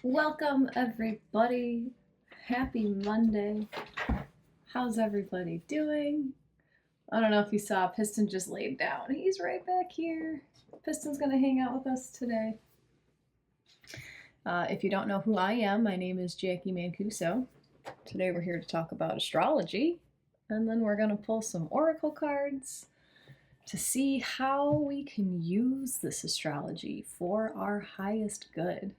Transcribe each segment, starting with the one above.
Welcome everybody. Happy Monday. How's everybody doing? I don't know if you saw, Piston just laid down. He's right back here. Piston's gonna hang out with us today. If you don't know who I am, my name is Jacqui Mancuso. Today we're here to talk about astrology, and then we're gonna pull some oracle cards to see how we can use this astrology for our highest good.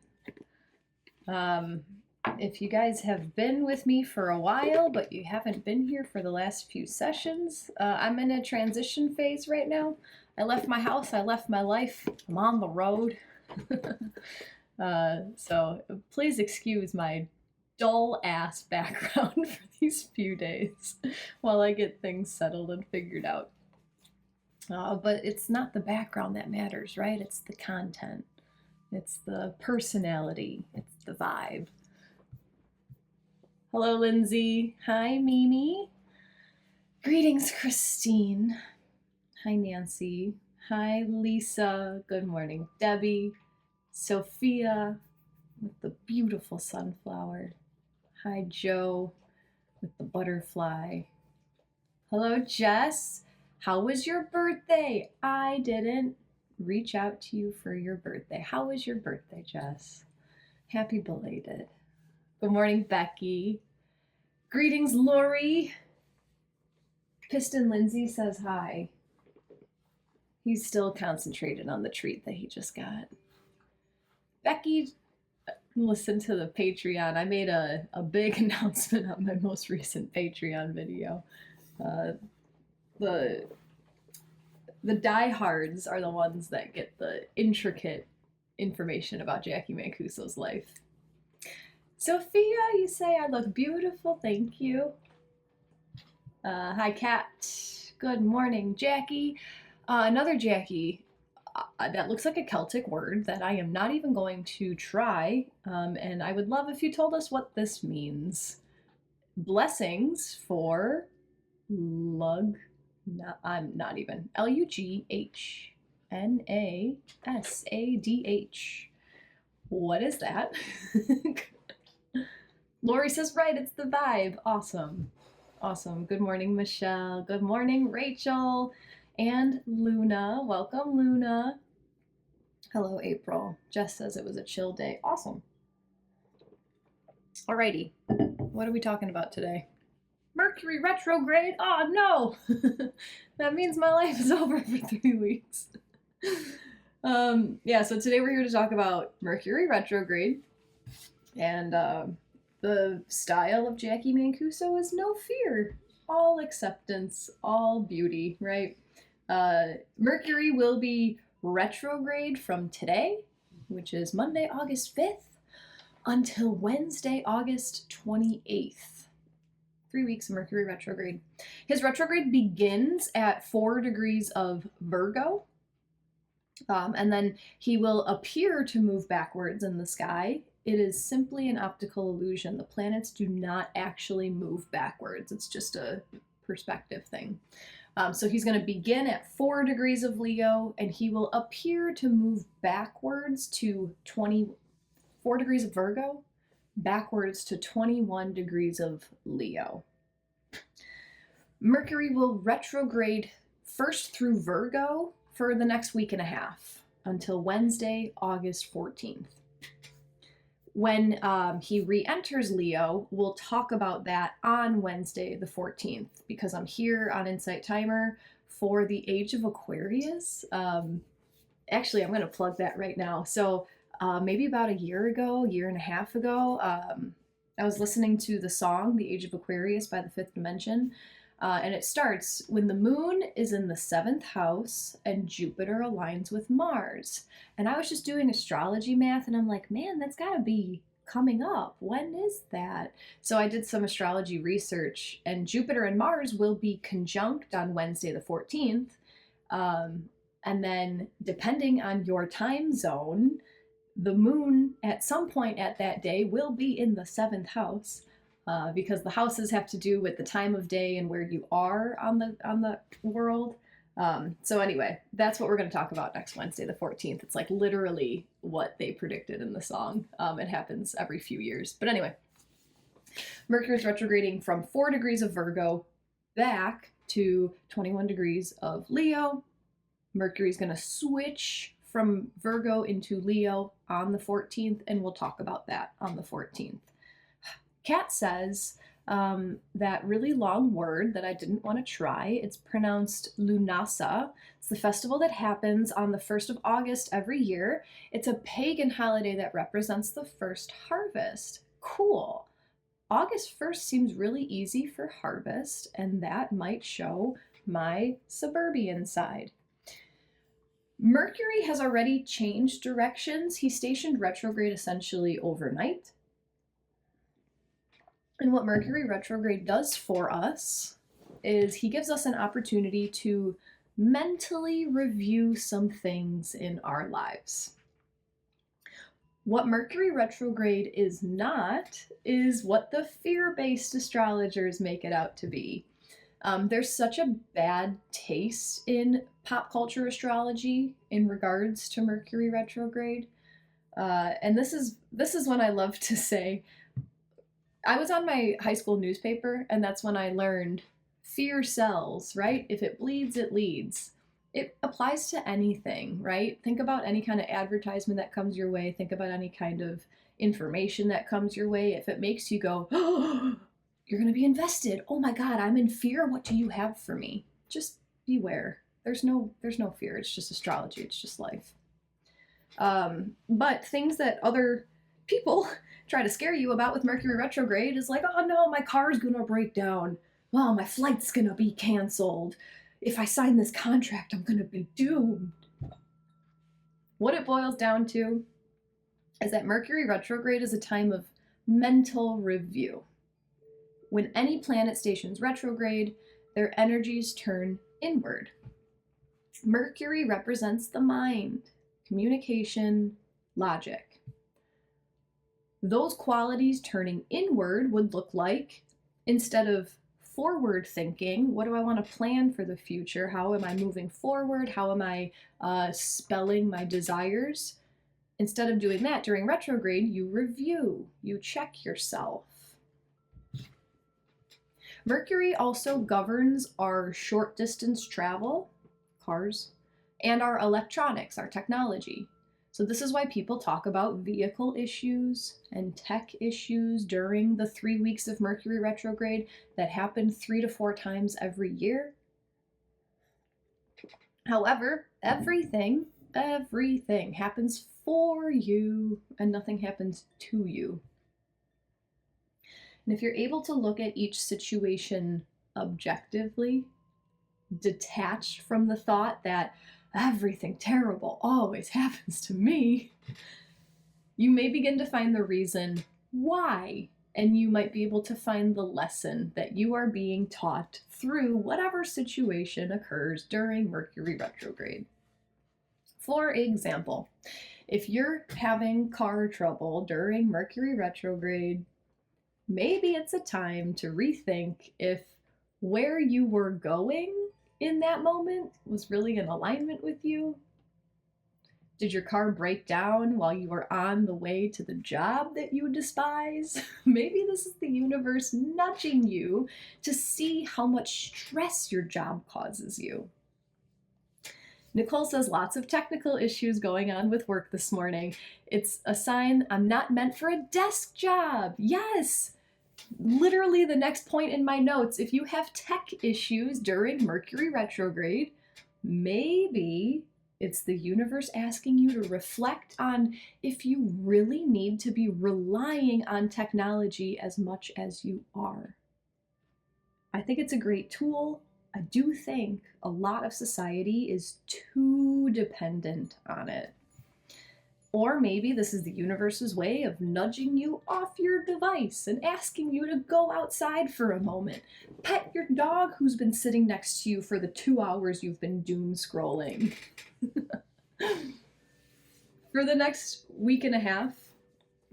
If you guys have been with me for a while, but you haven't been here for the last few sessions, I'm in a transition phase right now. I left my house, I left my life, I'm on the road. So please excuse my dull ass background for these few days while I get things settled and figured out. But it's not the background that matters, right? It's the content. It's the personality. It's the vibe. Hello, Lindsay. Hi, Mimi. Greetings, Christine. Hi, Nancy. Hi, Lisa. Good morning, Debbie. Sophia with the beautiful sunflower. Hi, Joe with the butterfly. Hello, Jess. How was your birthday? I didn't reach out to you for your birthday. How was your birthday, Jess? Happy belated. Good morning, Becky. Greetings, Lori. Piston Lindsay says hi. He's still concentrated on the treat that he just got. Becky, listen to the Patreon. I made a big announcement on my most recent Patreon video. The diehards are the ones that get the intricate information about Jacqui Mancuso's life. Sophia, you say I look beautiful. Thank you. Hi, Kat. Good morning, Jackie. Another Jackie. That looks like a Celtic word that I am not even going to try. And I would love if you told us what this means. Blessings for Lug. No, I'm not even. Lughnasadh. What is that? Lori says, right, it's the vibe. Awesome. Awesome. Good morning, Michelle. Good morning, Rachel. And Luna. Welcome, Luna. Hello, April. Jess says it was a chill day. Awesome. Alrighty. What are we talking about today? Mercury Retrograde? Oh, no! That means my life is over for 3 weeks. Yeah, so today we're here to talk about Mercury Retrograde. And the style of Jacqui Mancuso is no fear. All acceptance, all beauty, right? Mercury will be retrograde from today, which is Monday, August 5th, until Wednesday, August 28th. 3 weeks of Mercury retrograde. His retrograde begins at 4 degrees of Virgo, and then he will appear to move backwards in the sky. It is simply an optical illusion. The planets do not actually move backwards. It's just a perspective thing. So he's going to begin at 4 degrees of Leo, and he will appear to move backwards to 24 degrees of Virgo, backwards to 21 degrees of Leo. Mercury will retrograde first through Virgo for the next week and a half until Wednesday, August 14th. When he re-enters Leo, we'll talk about that on Wednesday the 14th, because I'm here on Insight Timer for the Age of Aquarius. Actually, I'm going to plug that right now. So maybe about a year and a half ago, I was listening to the song The Age of Aquarius by the Fifth Dimension. And it starts when the moon is in the 7th house and Jupiter aligns with Mars. And I was just doing astrology math and I'm like, man, that's got to be coming up. When is that? So I did some astrology research, and Jupiter and Mars will be conjunct on Wednesday the 14th. And then depending on your time zone, the moon at some point at that day will be in the 7th house. Because the houses have to do with the time of day and where you are on the world. So anyway, that's what we're going to talk about next Wednesday, the 14th. It's like literally what they predicted in the song. It happens every few years. But anyway, Mercury's retrograding from 4 degrees of Virgo back to 21 degrees of Leo. Mercury's going to switch from Virgo into Leo on the 14th, and we'll talk about that on the 14th. Kat says that really long word that I didn't want to try. It's pronounced Lunasa. It's the festival that happens on the 1st of August every year. It's a pagan holiday that represents the first harvest. Cool. August 1st seems really easy for harvest, and that might show my suburban side. Mercury has already changed directions. He stationed retrograde essentially overnight. And what Mercury retrograde does for us is he gives us an opportunity to mentally review some things in our lives. What Mercury retrograde is not is what the fear-based astrologers make it out to be. There's such a bad taste in pop culture astrology in regards to Mercury retrograde. And this is when I love to say, I was on my high school newspaper, and that's when I learned fear sells, right? If it bleeds, it leads. It applies to anything, right? Think about any kind of advertisement that comes your way. Think about any kind of information that comes your way. If it makes you go, oh, you're going to be invested. Oh my God, I'm in fear. What do you have for me? Just beware. There's no fear. It's just astrology. It's just life. But things that other people try to scare you about with Mercury retrograde is like, oh no, my car's going to break down. Well, my flight's going to be canceled. If I sign this contract, I'm going to be doomed. What it boils down to is that Mercury retrograde is a time of mental review. When any planet stations retrograde, their energies turn inward. Mercury represents the mind, communication, logic. Those qualities turning inward would look like, instead of forward thinking, what do I want to plan for the future? How am I moving forward? How am I spelling my desires? Instead of doing that during retrograde, you review, you check yourself. Mercury also governs our short distance travel, cars, and our electronics, our technology. So this is why people talk about vehicle issues and tech issues during the 3 weeks of Mercury retrograde that happen 3 to 4 times every year. However, everything happens for you and nothing happens to you. And if you're able to look at each situation objectively, detached from the thought that everything terrible always happens to me, you may begin to find the reason why, and you might be able to find the lesson that you are being taught through whatever situation occurs during Mercury retrograde. For example, if you're having car trouble during Mercury retrograde, maybe it's a time to rethink if where you were going in that moment was really in alignment with you. Did your car break down while you were on the way to the job that you despise? Maybe this is the universe nudging you to see how much stress your job causes you. Nicole says lots of technical issues going on with work this morning. It's a sign I'm not meant for a desk job. Yes! Literally the next point in my notes, if you have tech issues during Mercury retrograde, maybe it's the universe asking you to reflect on if you really need to be relying on technology as much as you are. I think it's a great tool. I do think a lot of society is too dependent on it. Or maybe this is the universe's way of nudging you off your device and asking you to go outside for a moment. Pet your dog who's been sitting next to you for the 2 hours you've been doom scrolling. For the next week and a half,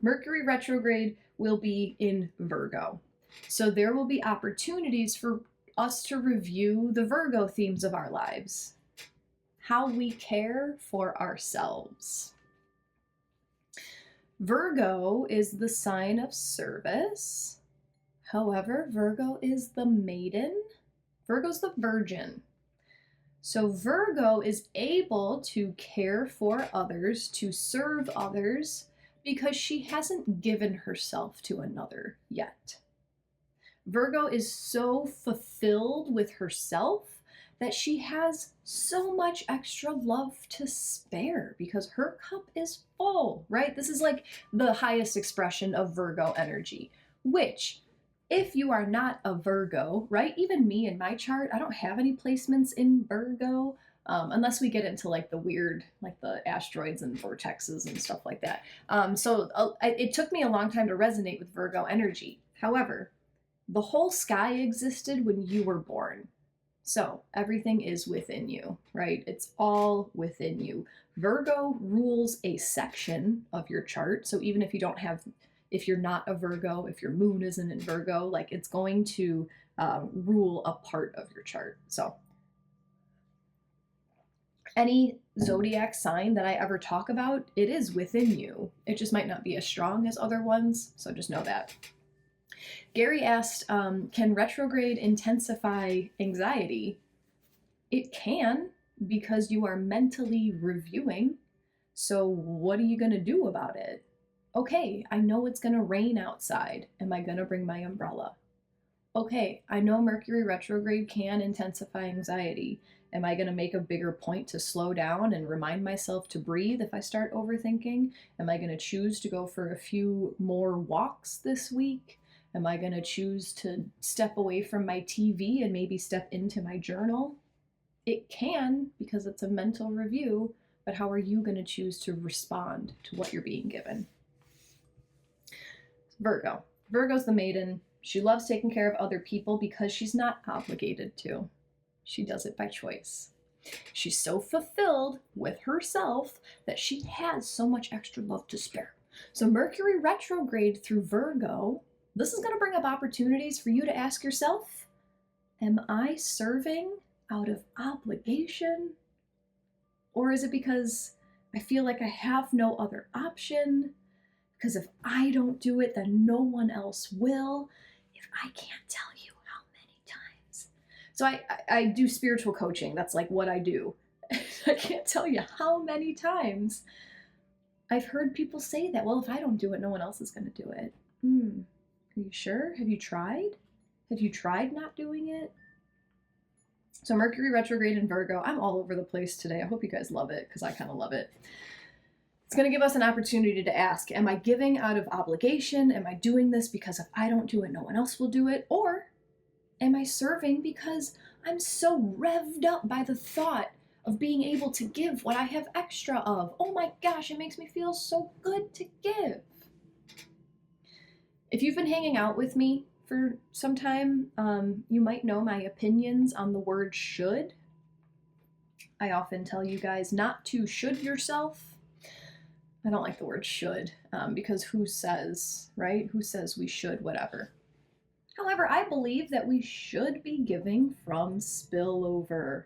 Mercury retrograde will be in Virgo. So there will be opportunities for us to review the Virgo themes of our lives. How we care for ourselves. Virgo is the sign of service. However, Virgo is the maiden. Virgo's the virgin. So Virgo is able to care for others, to serve others, because she hasn't given herself to another yet. Virgo is so fulfilled with herself that she has so much extra love to spare because her cup is full, right? This is like the highest expression of Virgo energy, which, if you are not a Virgo, right? Even me in my chart, I don't have any placements in Virgo, unless we get into like the weird, like the asteroids and vortexes and stuff like that. It took me a long time to resonate with Virgo energy. However, the whole sky existed when you were born. So everything is within you, right? It's all within you. Virgo rules a section of your chart. So even if you don't have, if you're not a Virgo, if your moon isn't in Virgo, like it's going to rule a part of your chart. So any zodiac sign that I ever talk about, it is within you. It just might not be as strong as other ones. So just know that. Gary asked, can retrograde intensify anxiety? It can, because you are mentally reviewing. So what are you going to do about it? Okay, I know it's going to rain outside. Am I going to bring my umbrella? Okay, I know Mercury retrograde can intensify anxiety. Am I going to make a bigger point to slow down and remind myself to breathe if I start overthinking? Am I going to choose to go for a few more walks this week? Am I going to choose to step away from my TV and maybe step into my journal? It can, because it's a mental review, but how are you going to choose to respond to what you're being given? Virgo. Virgo's the maiden. She loves taking care of other people because she's not obligated to. She does it by choice. She's so fulfilled with herself that she has so much extra love to spare. So Mercury retrograde through Virgo, this is going to bring up opportunities for you to ask yourself, am I serving out of obligation? Or is it because I feel like I have no other option? Because if I don't do it, then no one else will. If I can't tell you how many times. So I do spiritual coaching. That's like what I do. I can't tell you how many times I've heard people say that. Well, if I don't do it, no one else is going to do it. Are you sure? Have you tried? Have you tried not doing it? So Mercury retrograde in Virgo. I'm all over the place today. I hope you guys love it because I kind of love it. It's going to give us an opportunity to ask, am I giving out of obligation? Am I doing this because if I don't do it, no one else will do it? Or am I serving because I'm so revved up by the thought of being able to give what I have extra of? Oh my gosh, it makes me feel so good to give. If you've been hanging out with me for some time, you might know my opinions on the word should. I often tell you guys not to should yourself. I don't like the word should because who says, right? Who says we should, whatever. However, I believe that we should be giving from spillover.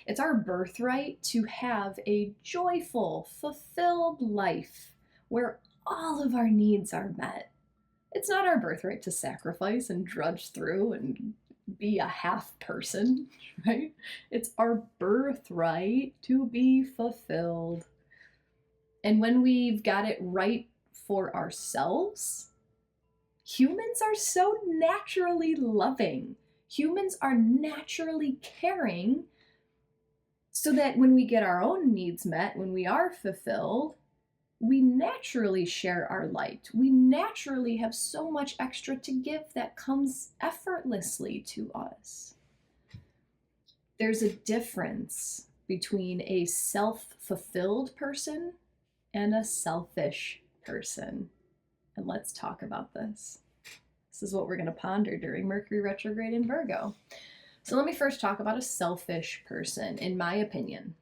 It's our birthright to have a joyful, fulfilled life where all of our needs are met. It's not our birthright to sacrifice and drudge through and be a half person, right? It's our birthright to be fulfilled. And when we've got it right for ourselves, humans are so naturally loving. Humans are naturally caring, so that when we get our own needs met, when we are fulfilled, we naturally share our light. We naturally have so much extra to give that comes effortlessly to us. There's a difference between a self-fulfilled person and a selfish person. And let's talk about this. This is what we're going to ponder during Mercury retrograde in Virgo. So let me first talk about a selfish person, in my opinion.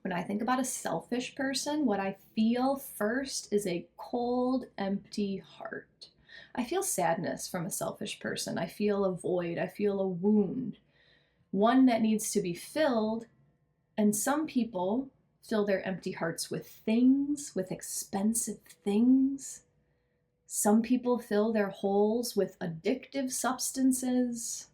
When I think about a selfish person, what I feel first is a cold, empty heart. I feel sadness from a selfish person. I feel a void. I feel a wound, one that needs to be filled. And some people fill their empty hearts with things, with expensive things. Some people fill their holes with addictive substances.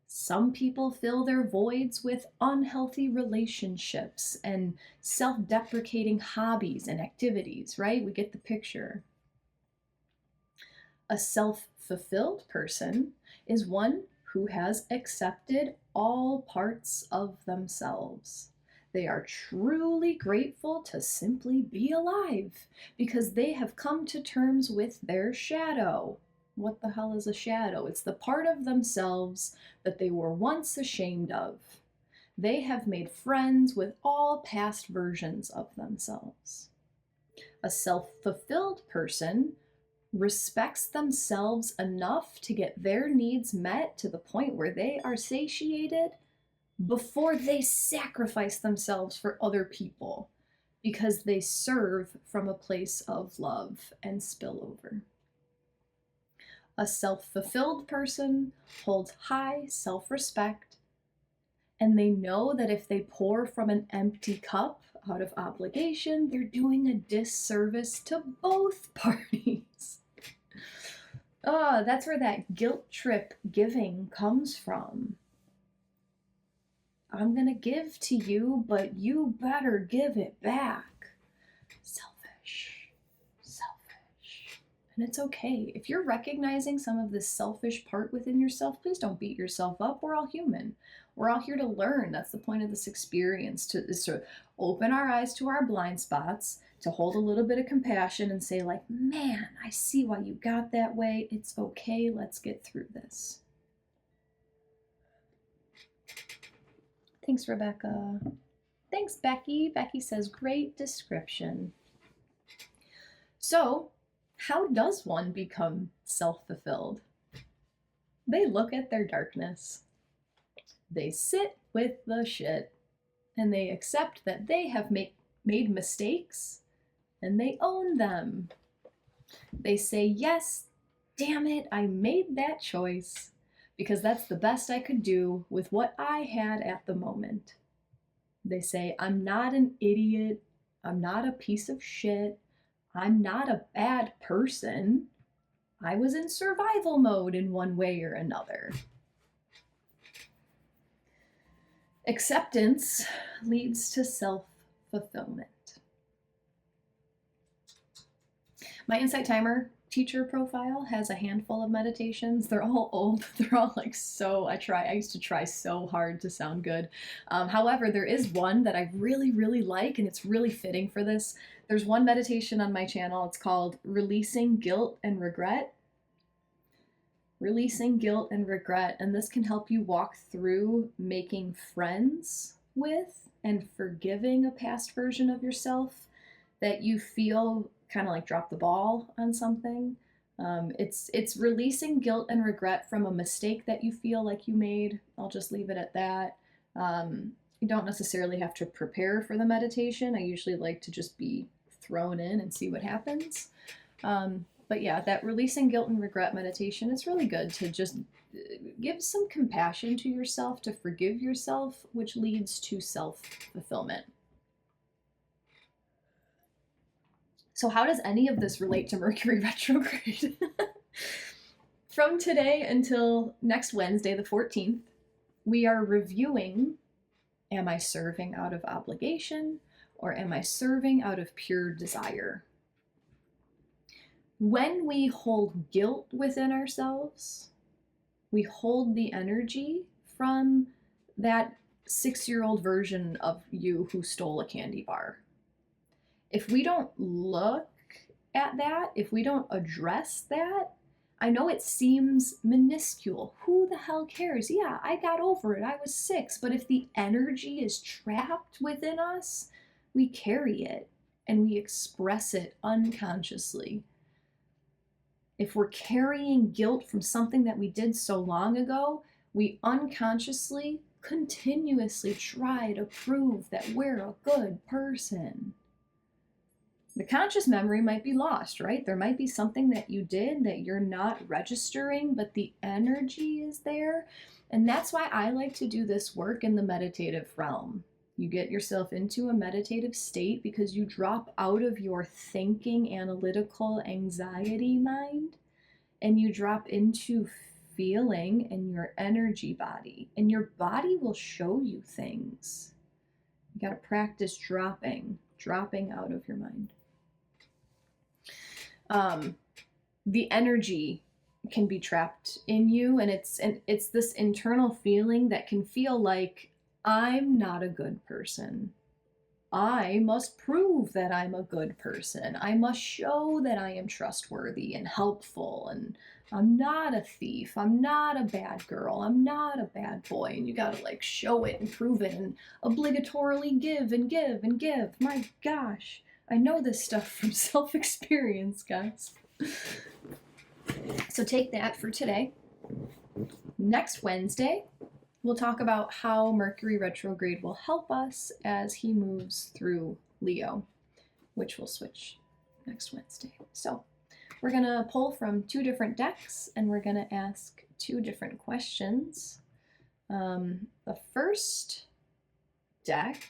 Some people fill their voids with unhealthy relationships and self-deprecating hobbies and activities, right? We get the picture. A self-fulfilled person is one who has accepted all parts of themselves. They are truly grateful to simply be alive because they have come to terms with their shadow. What the hell is a shadow? It's the part of themselves that they were once ashamed of. They have made friends with all past versions of themselves. A self-fulfilled person respects themselves enough to get their needs met to the point where they are satiated before they sacrifice themselves for other people, because they serve from a place of love and spillover. A self-fulfilled person holds high self-respect, and they know that if they pour from an empty cup out of obligation, they're doing a disservice to both parties. That's where that guilt trip giving comes from. I'm gonna give to you, but you better give it back. Selfish. And it's okay. If you're recognizing some of this selfish part within yourself, please don't beat yourself up. We're all human. We're all here to learn. That's the point of this experience, is to open our eyes to our blind spots, to hold a little bit of compassion and say, like, man, I see why you got that way. It's okay. Let's get through this. Thanks, Rebecca. Thanks, Becky. Becky says, great description. So, how does one become self-fulfilled? They look at their darkness. They sit with the shit. And they accept that they have made mistakes. And they own them. They say, yes, damn it, I made that choice. Because that's the best I could do with what I had at the moment. They say, I'm not an idiot. I'm not a piece of shit. I'm not a bad person. I was in survival mode in one way or another. Acceptance leads to self-fulfillment. My Insight Timer teacher profile has a handful of meditations. They're all old. They're all like I used to try so hard to sound good. However, there is one that I really, really like, and it's really fitting for this. There's one meditation on my channel. It's called Releasing Guilt and Regret. Releasing guilt and regret. And this can help you walk through making friends with and forgiving a past version of yourself that you feel kind of like dropped the ball on something. It's releasing guilt and regret from a mistake that you feel like you made. I'll just leave it at that. You don't necessarily have to prepare for the meditation. I usually like to just be thrown in and see what happens. But yeah, that releasing guilt and regret meditation, it's really good to just give some compassion to yourself, to forgive yourself, which leads to self-fulfillment. So how does any of this relate to Mercury retrograde? From today until next Wednesday, the 14th, we are reviewing, am I serving out of obligation or am I serving out of pure desire? When we hold guilt within ourselves, we hold the energy from that 6-year-old version of you who stole a candy bar. If we don't look at that, if we don't address that, I know it seems minuscule. Who the hell cares? Yeah, I got over it. I was 6. But if the energy is trapped within us, we carry it and we express it unconsciously. If we're carrying guilt from something that we did so long ago, we unconsciously, continuously try to prove that we're a good person. The conscious memory might be lost, right? There might be something that you did that you're not registering, but the energy is there. And that's why I like to do this work in the meditative realm. You get yourself into a meditative state because you drop out of your thinking, analytical, anxiety mind, and you drop into feeling in your energy body. And your body will show you things. You got to practice dropping out of your mind. The energy can be trapped in you, and it's this internal feeling that can feel like, I'm not a good person. I must prove that I'm a good person. I must show that I am trustworthy and helpful, and I'm not a thief. I'm not a bad girl. I'm not a bad boy. And you gotta like show it and prove it and obligatorily give and give and give. My gosh, I know this stuff from self-experience, guys. So take that for today. Next Wednesday, we'll talk about how Mercury retrograde will help us as he moves through Leo, which will switch next Wednesday. So we're going to pull from 2 different decks, and we're going to ask 2 different questions. The first deck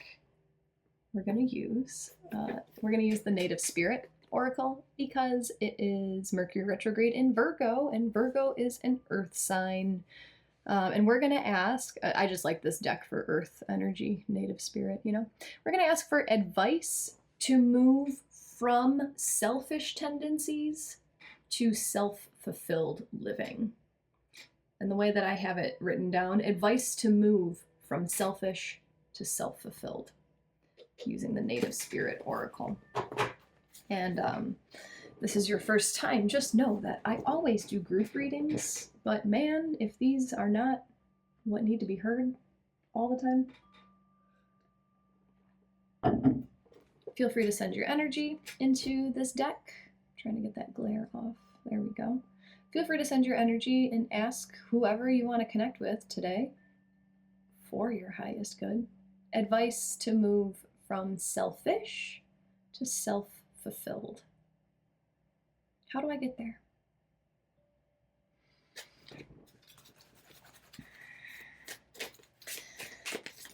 we're going to use the Native Spirit Oracle because it is Mercury retrograde in Virgo, and Virgo is an earth sign. And we're going to ask, I just like this deck for earth energy, native spirit, you know. We're going to ask for advice to move from selfish tendencies to self-fulfilled living. And the way that I have it written down, advice to move from selfish to self-fulfilled using the Native Spirit Oracle. And this is your first time, just know that I always do group readings, but man, if these are not what need to be heard all the time, feel free to send your energy into this deck. I'm trying to get that glare off. There we go. Feel free to send your energy and ask whoever you want to connect with today for your highest good. Advice to move from selfish to self-fulfilled. How do I get there?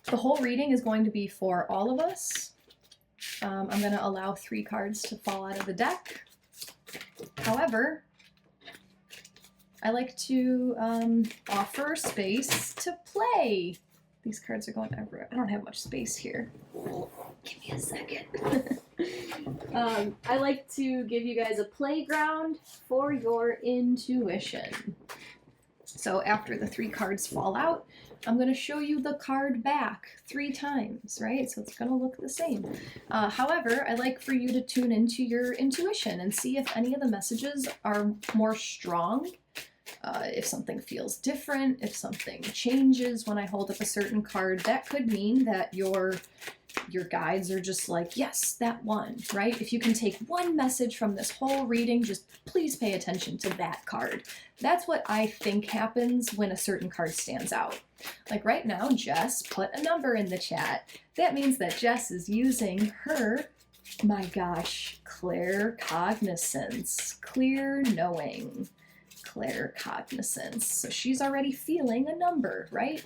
The whole reading is going to be for all of us. I'm going to allow 3 cards to fall out of the deck. However, I like to offer space to play. These cards are going everywhere. I don't have much space here. Give me a second. I like to give you guys a playground for your intuition. So after the 3 cards fall out, I'm going to show you the card back 3 times, right? So it's going to look the same. However, I'd like for you to tune into your intuition and see if any of the messages are more strong, if something feels different, if something changes when I hold up a certain card. That could mean that your guides are just like, yes, that one, right? If you can take one message from this whole reading, just please pay attention to that card. That's what I think happens when a certain card stands out. Like right now, Jess put a number in the chat. That means that Jess is using her, my gosh, claircognizance, clear knowing, claircognizance. So she's already feeling a number, right?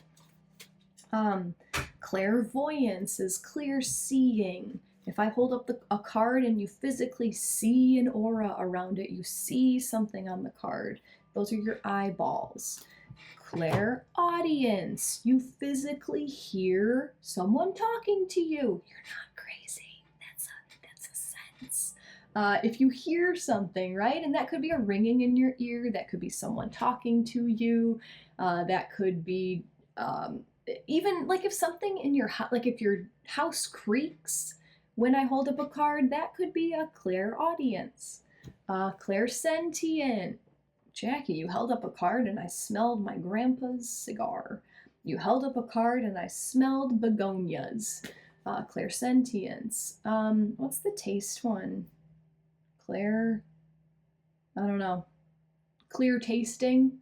Clairvoyance is clear seeing. If I hold up a card and you physically see an aura around it, you see something on the card. Those are your eyeballs. Clairaudience. You physically hear someone talking to you. You're not crazy. That's a sense. If you hear something, right? And that could be a ringing in your ear. That could be someone talking to you. That could be even like if something in your house, like if your house creaks when I hold up a card, that could be a clairaudience. Clairsentient. Jacqui, you held up a card and I smelled my grandpa's cigar. You held up a card and I smelled begonias. Clairsentience. What's the taste one? I don't know. Clear tasting.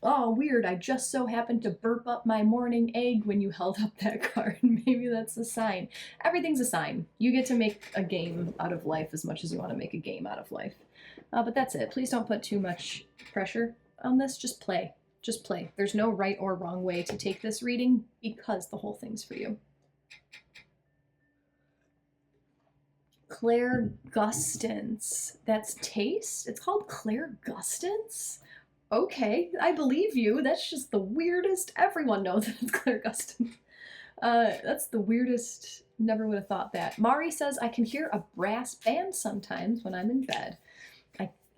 oh, weird, I just so happened to burp up my morning egg when you held up that card. Maybe that's a sign. Everything's a sign. You get to make a game out of life as much as you want to make a game out of life. But that's it. Please don't put too much pressure on this. Just play. Just play. There's no right or wrong way to take this reading because the whole thing's for you. Clairgustance. That's taste? It's called clairgustance? Okay, I believe you. That's just the weirdest. Everyone knows that it's clairgustance. That's the weirdest. Never would have thought that. Mari says, I can hear a brass band sometimes when I'm in bed.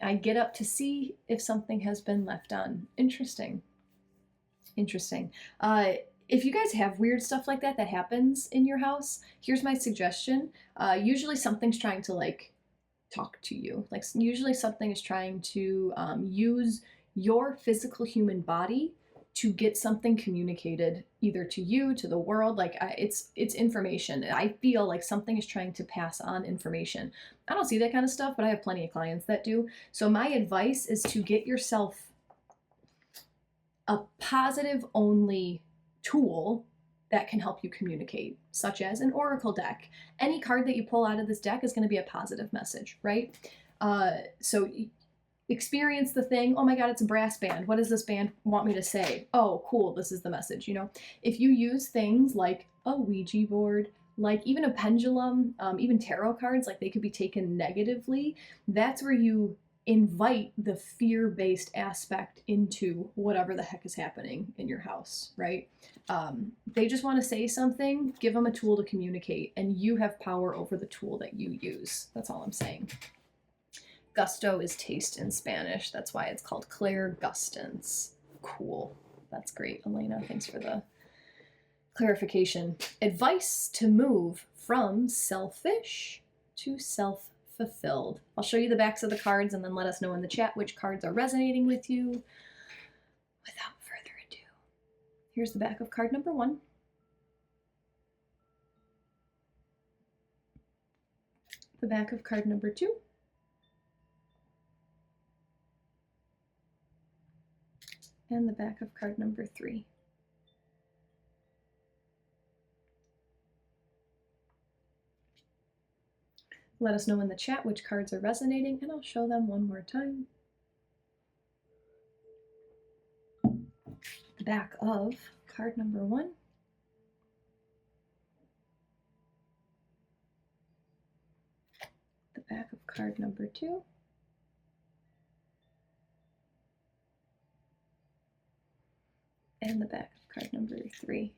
I get up to see if something has been left on. Interesting. Interesting. If you guys have weird stuff like that happens in your house, here's my suggestion. Usually something's trying to like talk to you. Like usually something is trying to use your physical human body to get something communicated either to you, to the world. Like it's information. I feel like something is trying to pass on information. I don't see that kind of stuff, but I have plenty of clients that do. So my advice is to get yourself a positive only tool that can help you communicate, such as an oracle deck. Any card that you pull out of this deck is going to be a positive message, right? So experience the thing. Oh my God, it's a brass band. What does this band want me to say? Oh, cool. This is the message. You know, if you use things like a Ouija board, like even a pendulum, even tarot cards, like they could be taken negatively. That's where you invite the fear-based aspect into whatever the heck is happening in your house, right? They just want to say something, give them a tool to communicate, and you have power over the tool that you use. That's all I'm saying. Gusto is taste in Spanish. That's why it's called clairgustance. Cool. That's great, Elena. Thanks for the clarification. Advice to move from selfish to self-fulfilled. I'll show you the backs of the cards and then let us know in the chat which cards are resonating with you. Without further ado, here's the back of card number 1. The back of card number 2. And the back of card number 3. Let us know in the chat which cards are resonating, and I'll show them one more time. The back of card number 1. The back of card number 2. And the back of card number 3.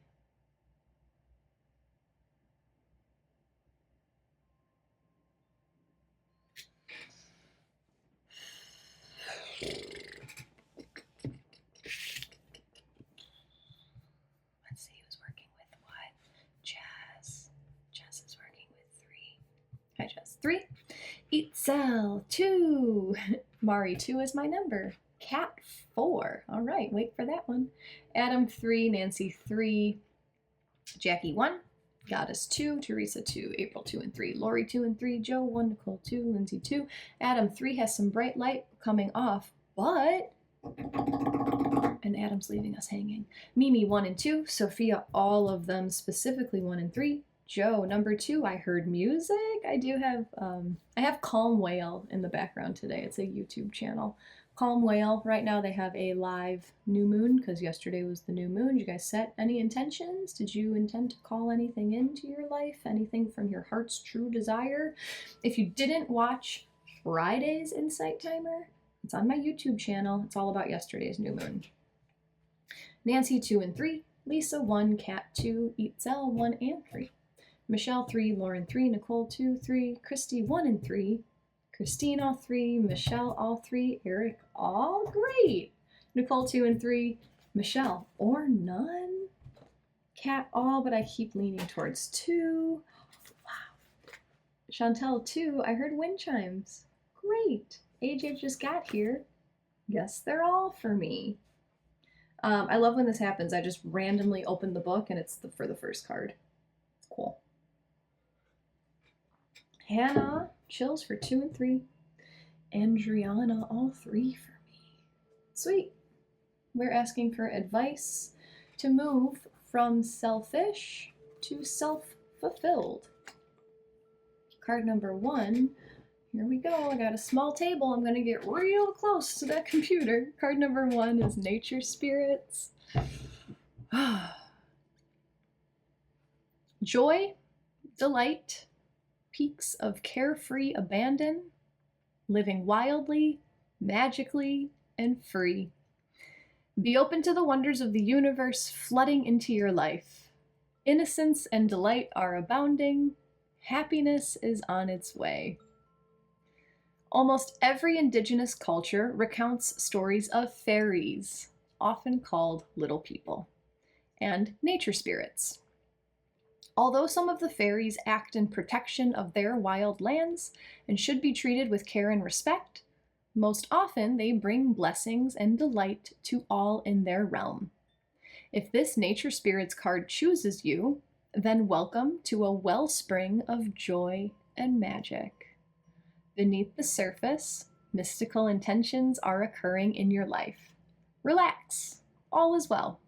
Let's see who's working with what. Jazz. Jazz is working with 3. Hi, Jazz. 3. Itzel. 2. Mari, 2 is my number. Cat 4. All right, wait for that one. Adam 3, Nancy 3, Jacqui 1, Goddess 2, Teresa 2, April 2 and 3, Lori 2 and 3, Joe 1, Nicole 2, Lindsay 2. Adam 3 has some bright light coming off, but and Adam's leaving us hanging. Mimi 1 and 2, Sophia, all of them specifically 1 and 3. Joe number 2, I heard music. I do have I have Calm Whale in the background today. It's a YouTube channel. Calm Whale. Right now they have a live new moon because yesterday was the new moon. Did you guys set any intentions? Did you intend to call anything into your life? Anything from your heart's true desire? If you didn't watch Friday's Insight Timer, it's on my YouTube channel. It's all about yesterday's new moon. Nancy 2 and 3, Lisa 1, Kat 2, Itzel 1 and 3, Michelle 3, Lauren 3, Nicole 2, 3, Christy 1 and 3, Christine all 3, Michelle all 3, Eric all great, Nicole 2 and 3, Michelle or none, Kat all, but I keep leaning towards 2. Wow. Chantel 2, I heard wind chimes. Great. AJ just got here. Guess they're all for me. I love when this happens. I just randomly open the book and it's for the first card. It's cool. Hannah, chills for 2 and 3. Andriana, all 3 for me. Sweet. we're asking for advice to move from selfish to self-fulfilled. Card number 1, here we go. I got a small table. I'm going to get real close to that computer. Card number 1 is nature spirits. Joy, delight, peaks of carefree abandon, living wildly, magically, and free. Be open to the wonders of the universe flooding into your life. Innocence and delight are abounding. Happiness is on its way. Almost every indigenous culture recounts stories of fairies, often called little people, and nature spirits. Although some of the fairies act in protection of their wild lands and should be treated with care and respect, most often they bring blessings and delight to all in their realm. If this nature spirits card chooses you, then welcome to a wellspring of joy and magic. Beneath the surface, mystical intentions are occurring in your life. Relax, all is well.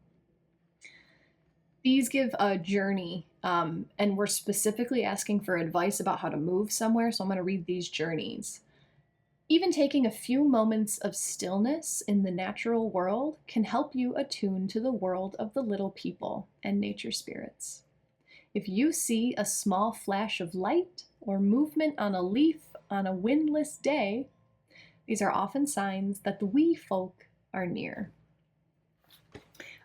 These give a journey, and we're specifically asking for advice about how to move somewhere, so I'm going to read these journeys. Even taking a few moments of stillness in the natural world can help you attune to the world of the little people and nature spirits. If you see a small flash of light or movement on a leaf on a windless day, these are often signs that the wee folk are near.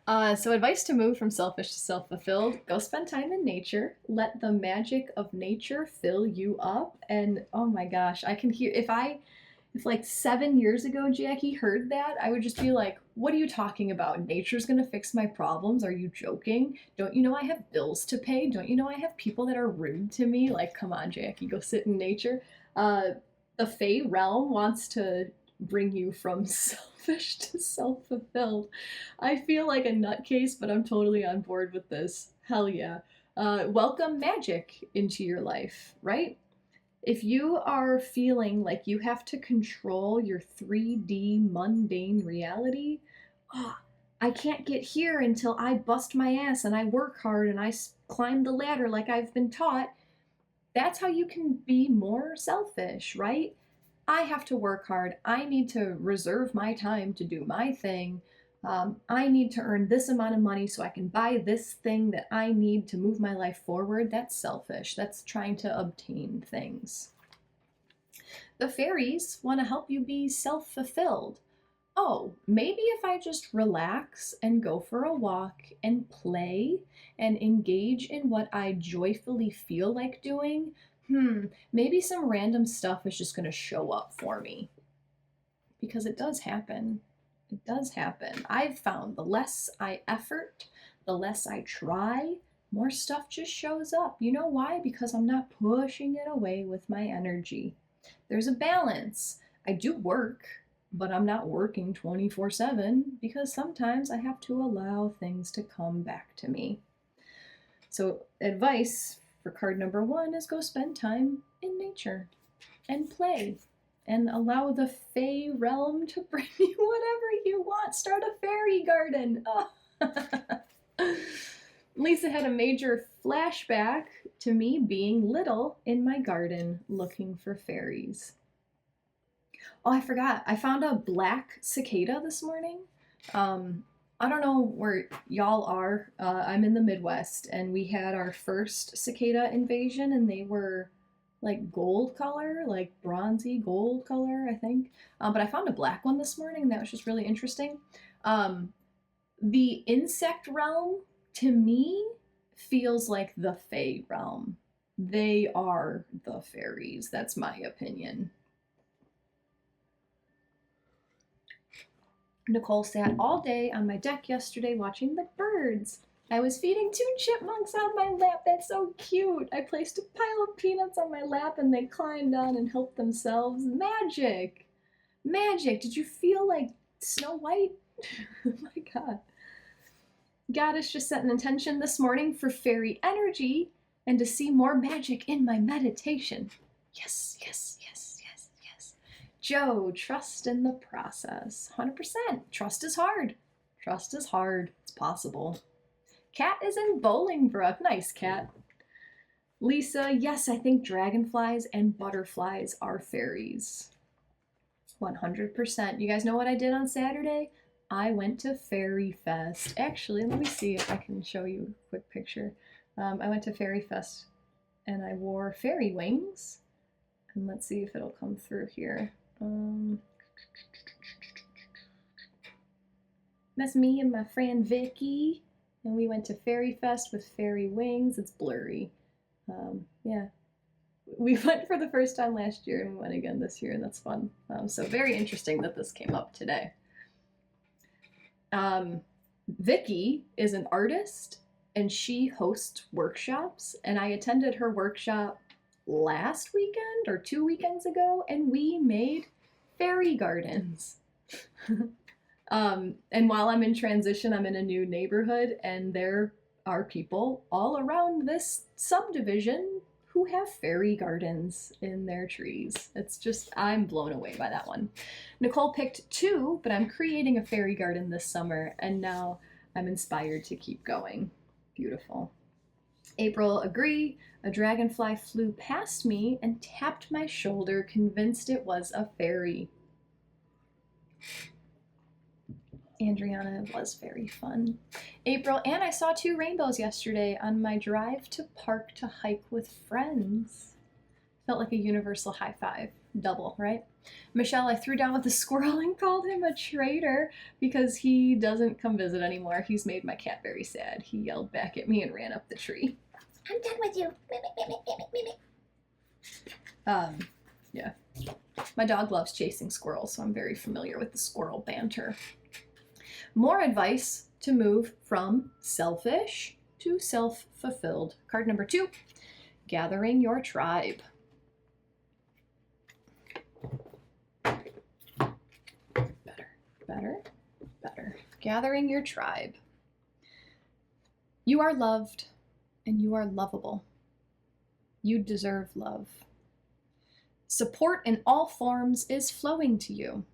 So advice to move from selfish to self-fulfilled: go spend time in nature, let the magic of nature fill you up. And oh my gosh, I can hear, if like 7 years ago Jacqui heard that, I would just be like, what are you talking about? Nature's gonna fix my problems? Are you joking? Don't you know I have bills to pay? Don't you know I have people that are rude to me? Like, come on, Jacqui, go sit in nature. The Fae realm wants to bring you from selfish to self-fulfilled. I feel like a nutcase, but I'm totally on board with this. Hell yeah. Welcome magic into your life, right? If you are feeling like you have to control your 3D mundane reality, I can't get here until I bust my ass and I work hard and I climb the ladder like I've been taught, that's how you can be more selfish, right? I have to work hard. I need to reserve my time to do my thing. I need to earn this amount of money so I can buy this thing that I need to move my life forward. That's selfish. That's trying to obtain things. The fairies want to help you be self-fulfilled. Oh, maybe if I just relax and go for a walk and play and engage in what I joyfully feel like doing, maybe some random stuff is just going to show up for me. Because it does happen. It does happen. I've found the less I effort, the less I try, more stuff just shows up. You know why? Because I'm not pushing it away with my energy. There's a balance. I do work, but I'm not working 24/7 because sometimes I have to allow things to come back to me. So advice for card number 1 is go spend time in nature and play. And allow the Fae realm to bring you whatever you want. Start a fairy garden. Oh. Lisa had a major flashback to me being little in my garden looking for fairies. Oh, I forgot. I found a black cicada this morning. I don't know where y'all are. I'm in the Midwest, and we had our first cicada invasion, and they were like gold color, like bronzy gold color, I think. But I found a black one this morning, and that was just really interesting. The insect realm, to me, feels like the Fae realm. They are the fairies. That's my opinion. Nicole sat all day on my deck yesterday watching the birds. I was feeding 2 chipmunks on my lap. That's so cute. I placed a pile of peanuts on my lap and they climbed on and helped themselves. Magic! Magic! Did you feel like Snow White? Oh my god. Goddess just set an intention this morning for fairy energy and to see more magic in my meditation. Yes, yes, yes, yes, yes. Joe, trust in the process. 100%. Trust is hard. Trust is hard. It's possible. Kat is in Bolingbrook. Nice, Kat. Lisa, yes, I think dragonflies and butterflies are fairies. 100%. You guys know what I did on Saturday? I went to Fairy Fest. Actually, let me see if I can show you a quick picture. I went to Fairy Fest and I wore fairy wings. And let's see if it'll come through here. That's me and my friend Vicky. And we went to Fairy Fest with fairy wings. It's blurry. Yeah. We went for the first time last year and we went again this year, and that's fun. So very interesting that this came up today. Vicky is an artist and she hosts workshops, and I attended her workshop last weekend or 2 weekends ago, and we made fairy gardens. And while I'm in transition, I'm in a new neighborhood, and there are people all around this subdivision who have fairy gardens in their trees. It's just, I'm blown away by that one. Nicole picked 2, but I'm creating a fairy garden this summer, and now I'm inspired to keep going. Beautiful. April, agree. A dragonfly flew past me and tapped my shoulder, convinced it was a fairy. Adriana, was very fun. April, and I saw 2 rainbows yesterday on my drive to park to hike with friends. Felt like a universal high five. Double, right? Michelle, I threw down with the squirrel and called him a traitor because he doesn't come visit anymore. He's made my cat very sad. He yelled back at me and ran up the tree. I'm done with you. Yeah. My dog loves chasing squirrels, so I'm very familiar with the squirrel banter. More advice to move from selfish to self-fulfilled. Card number 2, gathering your tribe. Better. Gathering your tribe. You are loved and you are lovable. You deserve love. Support in all forms is flowing to you.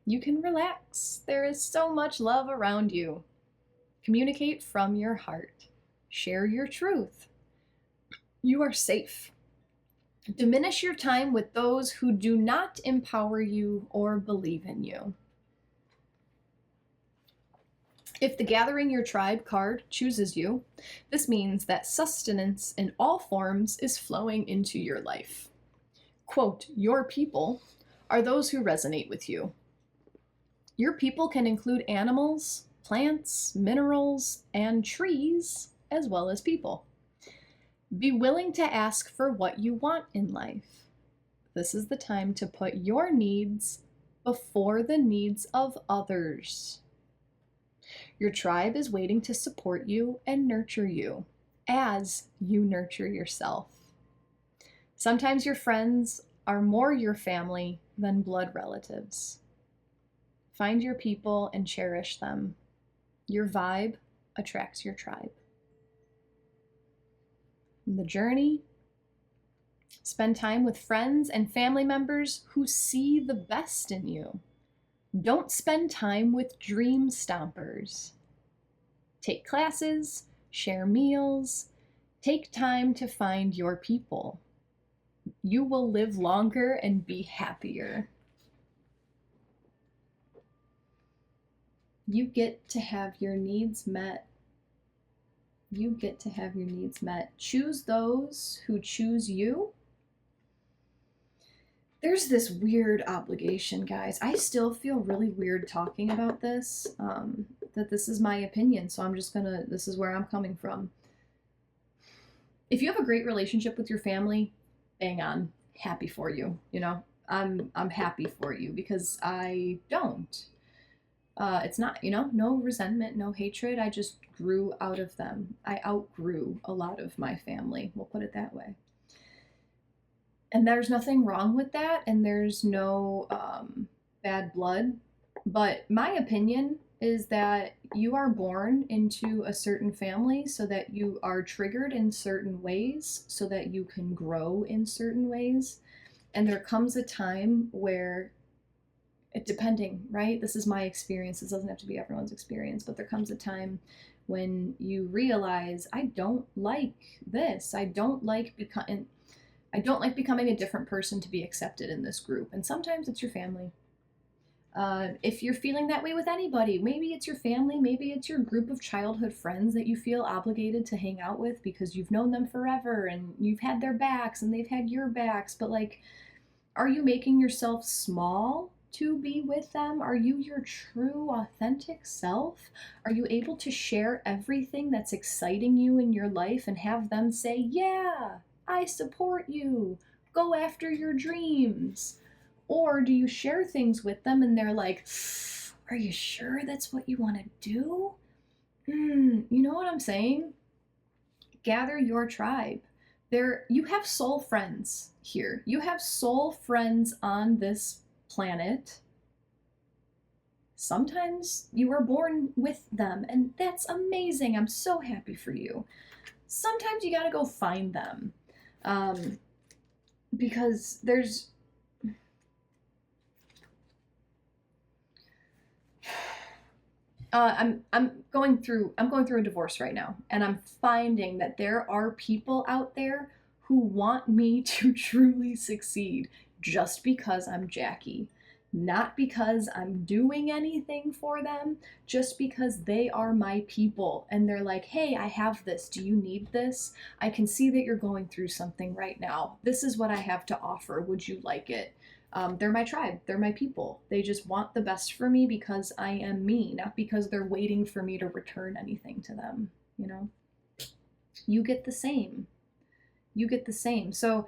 You can relax. There is so much love around you. Communicate from your heart. Share your truth. You are safe. Diminish your time with those who do not empower you or believe in you. If the Gathering Your Tribe card chooses you, this means that sustenance in all forms is flowing into your life. Quote, your people are those who resonate with you. Your people can include animals, plants, minerals, and trees, as well as people. Be willing to ask for what you want in life. This is the time to put your needs before the needs of others. Your tribe is waiting to support you and nurture you as you nurture yourself. Sometimes your friends are more your family than blood relatives. Find your people and cherish them. Your vibe attracts your tribe. In the journey, spend time with friends and family members who see the best in you. Don't spend time with dream stompers. Take classes, share meals, take time to find your people. You will live longer and be happier. You get to have your needs met. You get to have your needs met. Choose those who choose you. There's this weird obligation, guys. I still feel really weird talking about this, that this is my opinion, so I'm just gonna, this is where I'm coming from. If you have a great relationship with your family, bang on, happy for you, you know? I'm happy for you because I don't. It's not, you know, no resentment, no hatred. I just grew out of them. I outgrew a lot of my family. We'll put it that way. And there's nothing wrong with that. And there's no bad blood. But my opinion is that you are born into a certain family so that you are triggered in certain ways, so that you can grow in certain ways. And there comes a time where, depending, right? This is my experience. This doesn't have to be everyone's experience, but there comes a time when you realize, I don't like this. I don't like becoming a different person to be accepted in this group. And sometimes it's your family. If you're feeling that way with anybody, maybe it's your family, maybe it's your group of childhood friends that you feel obligated to hang out with because you've known them forever and you've had their backs and they've had your backs. But like, are you making yourself small to be with them? Are you your true, authentic self? Are you able to share everything that's exciting you in your life and have them say, yeah, I support you, go after your dreams? Or do you share things with them and they're like, are you sure that's what you want to do? You know what I'm saying? Gather your tribe. You have soul friends here. You have soul friends on this planet. Sometimes you were born with them, and that's amazing. I'm so happy for you. Sometimes you gotta go find them, because there's I'm going through a divorce right now, and I'm finding that there are people out there who want me to truly succeed just because I'm Jacqui. Not because I'm doing anything for them, just because they are my people and they're like, hey, I have this. Do you need this? I can see that you're going through something right now. This is what I have to offer. Would you like it? They're my tribe. They're my people. They just want the best for me because I am me, not because they're waiting for me to return anything to them. You know, you get the same. You get the same. So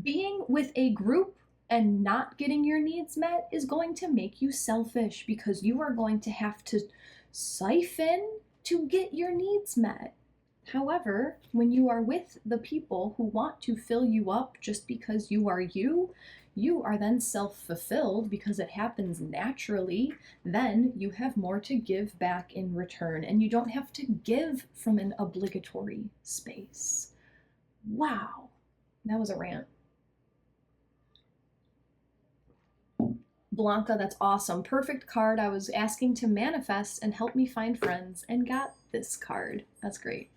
being with a group and not getting your needs met is going to make you selfish because you are going to have to siphon to get your needs met. However, when you are with the people who want to fill you up just because you are then self-fulfilled because it happens naturally. Then you have more to give back in return, and you don't have to give from an obligatory space. Wow, that was a rant. Blanca, that's awesome. Perfect card. I was asking to manifest and help me find friends and got this card. That's great.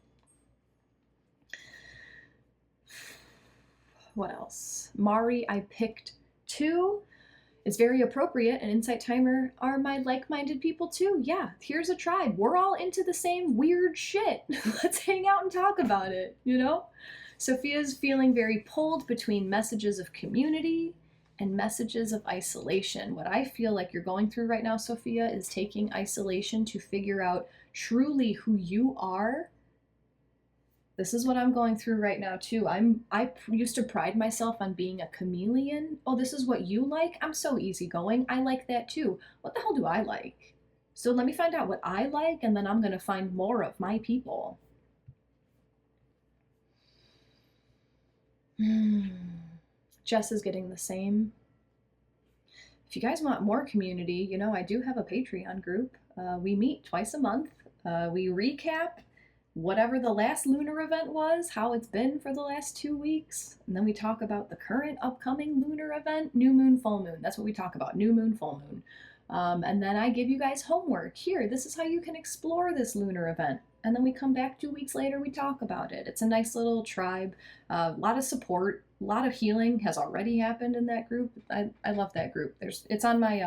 What else? Mari, I picked 2. It's very appropriate. An insight timer are my like-minded people too. Yeah, here's a tribe. We're all into the same weird shit. Let's hang out and talk about it, you know? Sophia's feeling very pulled between messages of community and messages of isolation. What I feel like you're going through right now, Sophia, is taking isolation to figure out truly who you are. This is what I'm going through right now too. I used to pride myself on being a chameleon. Oh, this is what you like? I'm so easygoing. I like that too. What the hell do I like? So let me find out what I like, and then I'm going to find more of my people. Jess is getting the same. If you guys want more community, you know, I do have a Patreon group. We meet twice a month. We recap whatever the last lunar event was, how it's been for the last 2 weeks. And then we talk about the current upcoming lunar event, new moon, full moon. That's what we talk about, new moon, full moon. And then I give you guys homework. Here, this is how you can explore this lunar event. And then we come back 2 weeks later, we talk about it. It's a nice little tribe, a lot of support, a lot of healing has already happened in that group. I love that group. It's on my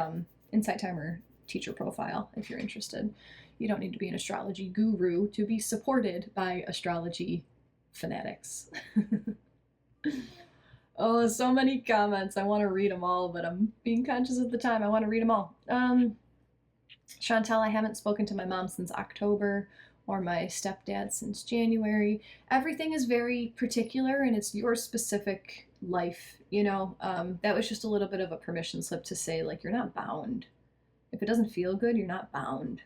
Insight Timer teacher profile if you're interested. You don't need to be an astrology guru to be supported by astrology fanatics. Oh, so many comments. I want to read them all, but I'm being conscious of the time. I want to read them all. Chantel, I haven't spoken to my mom since October or my stepdad since January. Everything is very particular and it's your specific life, you know. That was just a little bit of a permission slip to say, like, you're not bound. If it doesn't feel good, you're not bound.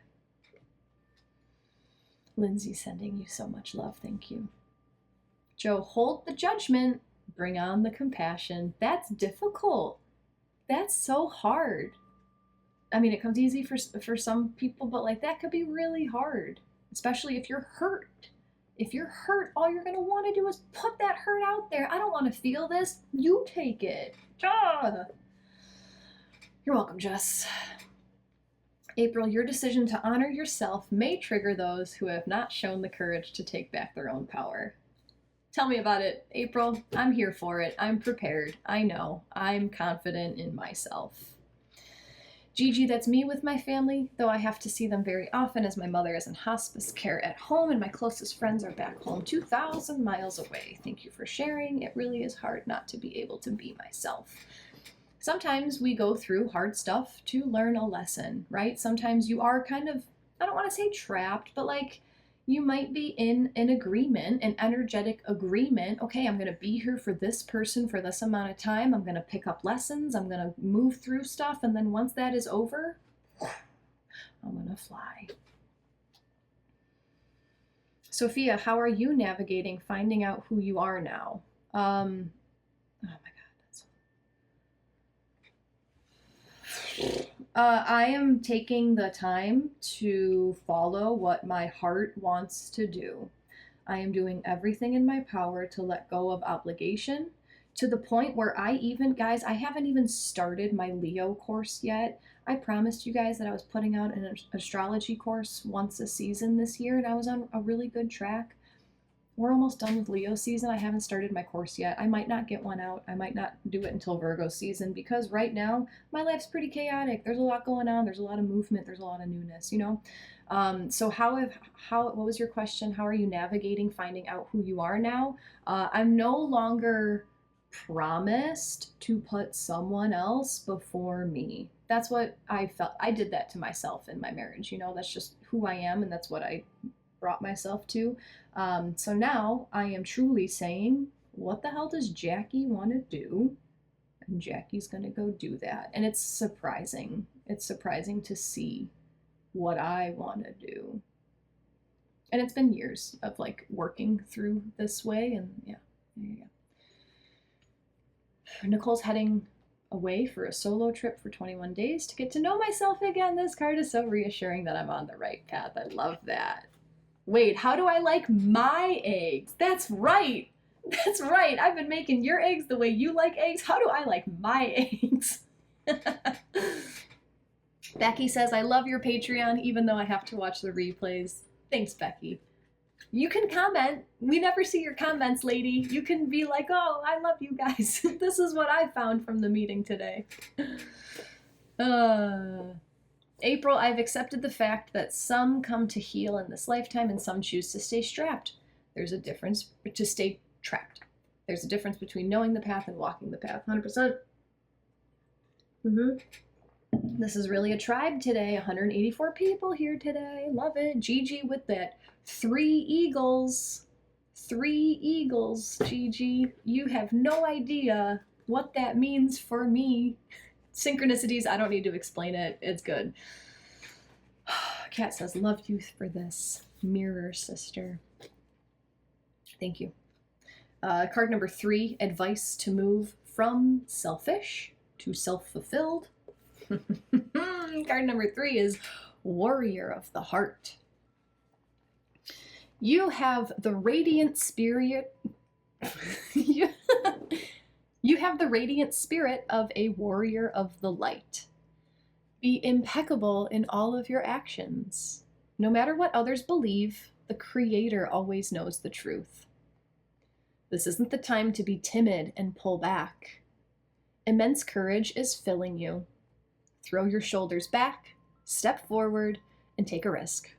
Lindsay sending you so much love. Thank you. Joe, hold the judgment. Bring on the compassion. That's difficult. That's so hard. I mean, it comes easy for some people, but like that could be really hard, especially if you're hurt. If you're hurt, all you're going to want to do is put that hurt out there. I don't want to feel this. You take it. Ah. You're welcome, Jess. April, your decision to honor yourself may trigger those who have not shown the courage to take back their own power. Tell me about it, April. I'm here for it. I'm prepared. I know. I'm confident in myself. Gigi, that's me with my family, though I have to see them very often as my mother is in hospice care at home and my closest friends are back home 2,000 miles away. Thank you for sharing. It really is hard not to be able to be myself. Sometimes we go through hard stuff to learn a lesson, right? Sometimes you are kind of, I don't want to say trapped, but like you might be in an agreement, an energetic agreement. Okay, I'm going to be here for this person for this amount of time. I'm going to pick up lessons. I'm going to move through stuff. And then once that is over, I'm going to fly. Sophia, how are you navigating finding out who you are now? Oh my God. I am taking the time to follow what my heart wants to do. I am doing everything in my power to let go of obligation to the point where guys, I haven't even started my Leo course yet. I promised you guys that I was putting out an astrology course once a season this year, and I was on a really good track. We're almost done with Leo season. I haven't started my course yet. I might not get one out. I might not do it until Virgo season because right now my life's pretty chaotic. There's a lot going on. There's a lot of movement. There's a lot of newness, you know? So what was your question? How are you navigating finding out who you are now? I'm no longer promised to put someone else before me. That's what I felt. I did that to myself in my marriage. You know, that's just who I am and that's what I brought myself to. So now I am truly saying, what the hell does Jacqui want to do? And Jacqui's going to go do that. And it's surprising. It's surprising to see what I want to do. And it's been years of like working through this way. And yeah. Nicole's heading away for a solo trip for 21 days to get to know myself again. This card is so reassuring that I'm on the right path. I love that. Wait, how do I like my eggs? That's right. That's right. I've been making your eggs the way you like eggs. How do I like my eggs? Becky says, I love your Patreon, even though I have to watch the replays. Thanks, Becky. You can comment. We never see your comments, lady. You can be like, oh, I love you guys. This is what I found from the meeting today. April, I've accepted the fact that some come to heal in this lifetime and some choose to stay strapped. There's a difference to stay trapped. There's a difference between knowing the path and walking the path. 100%. This is really a tribe today. 184 people here today. Love it. Gigi with that 3 eagles. 3 eagles, Gigi. You have no idea what that means for me. Synchronicities, I don't need to explain it. It's good. Kat says, love you for this. Mirror sister. Thank you. Card number 3, advice to move from selfish to self-fulfilled. Card number 3 is warrior of the heart. You have the radiant spirit. You have the radiant spirit of a warrior of the light. Be impeccable in all of your actions. No matter what others believe, the Creator always knows the truth. This isn't the time to be timid and pull back. Immense courage is filling you. Throw your shoulders back, step forward, and take a risk.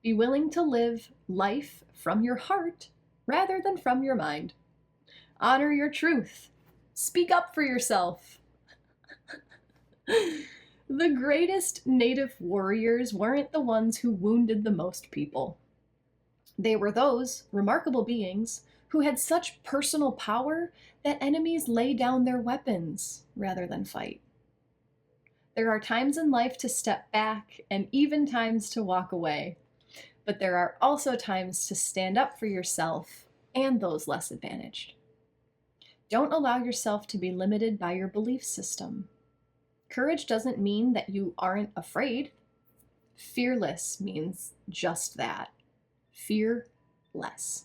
Be willing to live life from your heart rather than from your mind. Honor your truth. Speak up for yourself. The greatest native warriors weren't the ones who wounded the most people. They were those remarkable beings who had such personal power that enemies lay down their weapons rather than fight. There are times in life to step back and even times to walk away, but there are also times to stand up for yourself and those less advantaged. Don't allow yourself to be limited by your belief system. Courage doesn't mean that you aren't afraid. Fearless means just that. Fearless.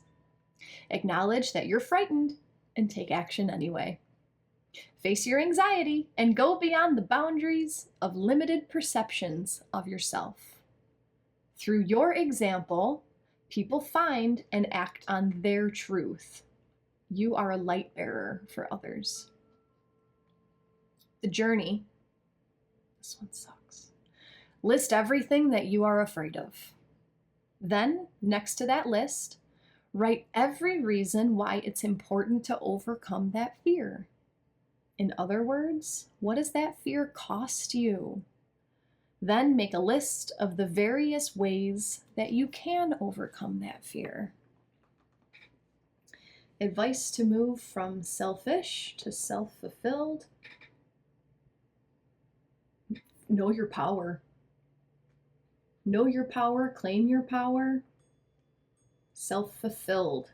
Acknowledge that you're frightened and take action anyway. Face your anxiety and go beyond the boundaries of limited perceptions of yourself. Through your example, people find and act on their truth. You are a light bearer for others. The journey. This one sucks. List everything that you are afraid of. Then, next to that list, write every reason why it's important to overcome that fear. In other words, what does that fear cost you? Then make a list of the various ways that you can overcome that fear. Advice to move from selfish to self-fulfilled. Know your power. Know your power, claim your power. Self-fulfilled.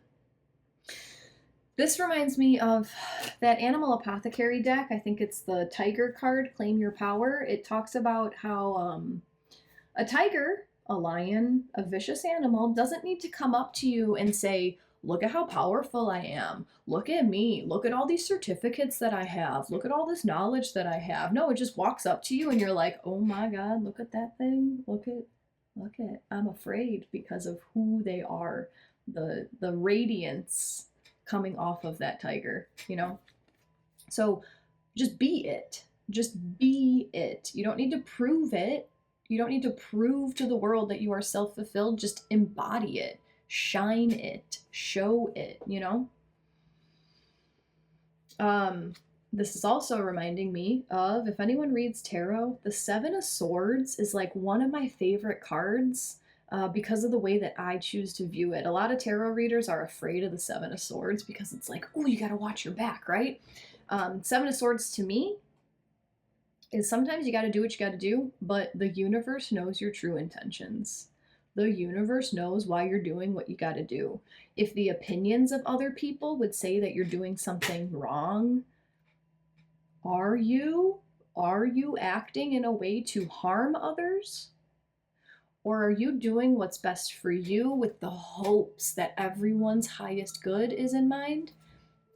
This reminds me of that Animal Apothecary deck. I think it's the Tiger card, Claim Your Power. It talks about how a tiger, a lion, a vicious animal, doesn't need to come up to you and say, look at how powerful I am. Look at me. Look at all these certificates that I have. Look at all this knowledge that I have. No, it just walks up to you and you're like, oh my God, look at that thing. Look at, I'm afraid because of who they are. The radiance coming off of that tiger, you know? So just be it. Just be it. You don't need to prove it. You don't need to prove to the world that you are self-fulfilled. Just embody it. Shine it. Show it, you know? This is also reminding me of, if anyone reads tarot, the Seven of Swords is like one of my favorite cards. Because of the way that I choose to view it. A lot of tarot readers are afraid of the Seven of Swords because it's like, oh, you got to watch your back, right? Seven of Swords to me is sometimes you got to do what you got to do, but the universe knows your true intentions. The universe knows why you're doing what you got to do. If the opinions of other people would say that you're doing something wrong, are you acting in a way to harm others? Or are you doing what's best for you with the hopes that everyone's highest good is in mind?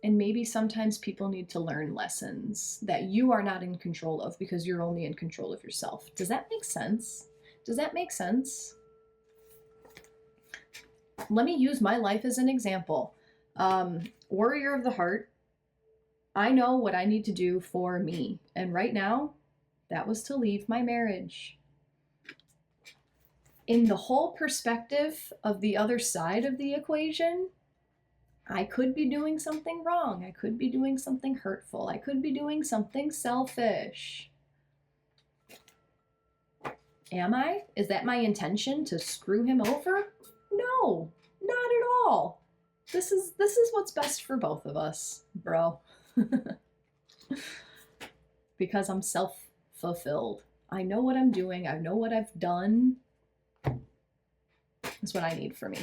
And maybe sometimes people need to learn lessons that you are not in control of because you're only in control of yourself. Does that make sense? Does that make sense? Let me use my life as an example. Warrior of the heart. I know what I need to do for me. And right now, that was to leave my marriage. In the whole perspective of the other side of the equation, I could be doing something wrong. I could be doing something hurtful. I could be doing something selfish. Am I? Is that my intention, to screw him over? No, not at all. This is what's best for both of us, bro. Because I'm self-fulfilled. I know what I'm doing. I know what I've done. That's what I need for me.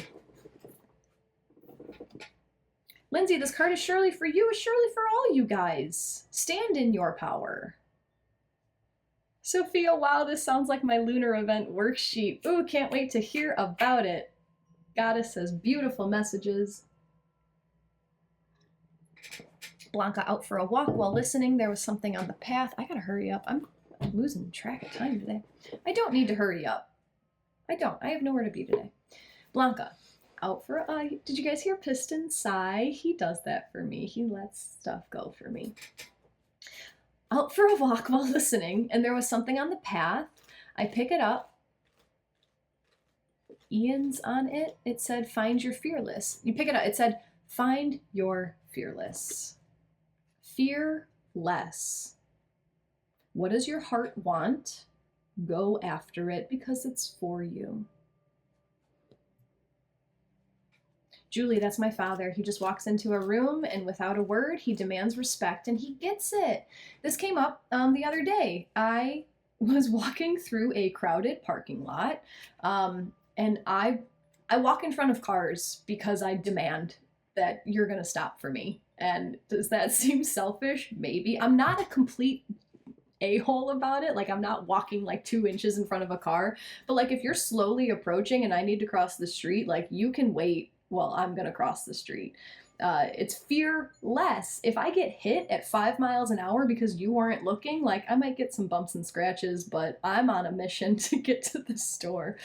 Lindsay, this card is surely for you, is surely for all you guys. Stand in your power. Sophia, wow, this sounds like my lunar event worksheet. Ooh, can't wait to hear about it. Goddess says beautiful messages. Blanca, out for a walk while listening. There was something on the path. I gotta hurry up. I'm losing track of time today. I don't need to hurry up. I don't. I have nowhere to be today. Blanca, out for a... did you guys hear Piston sigh? He does that for me. He lets stuff go for me. Out for a walk while listening, and there was something on the path. I pick it up. Ian's on it. It said, find your fearless. You pick it up. It said, find your fearless. Fearless. What does your heart want? Go after it because it's for you. Julie, that's my father. He just walks into a room and without a word, he demands respect and he gets it. This came up the other day. I was walking through a crowded parking lot and I walk in front of cars because I demand that you're going to stop for me. And does that seem selfish? Maybe. I'm not a complete a-hole about it. Like, I'm not walking like 2 inches in front of a car, but like if you're slowly approaching and I need to cross the street, like you can wait while I'm gonna cross the street. It's fearless. If I get hit at 5 miles an hour because you weren't looking, like, I might get some bumps and scratches, but I'm on a mission to get to the store.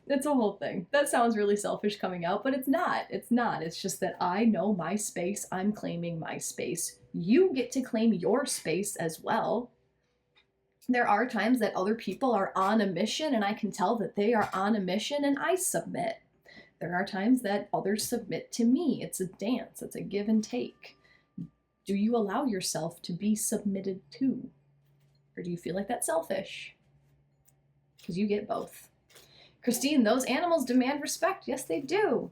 It's a whole thing. That sounds really selfish coming out, but it's not. It's not. It's just that I know my space. I'm claiming my space. You get to claim your space as well. There are times that other people are on a mission and I can tell that they are on a mission and I submit. There are times that others submit to me. It's a dance. It's a give and take. Do you allow yourself to be submitted to? Or do you feel like that's selfish? Because you get both. Christine, those animals demand respect. Yes, they do.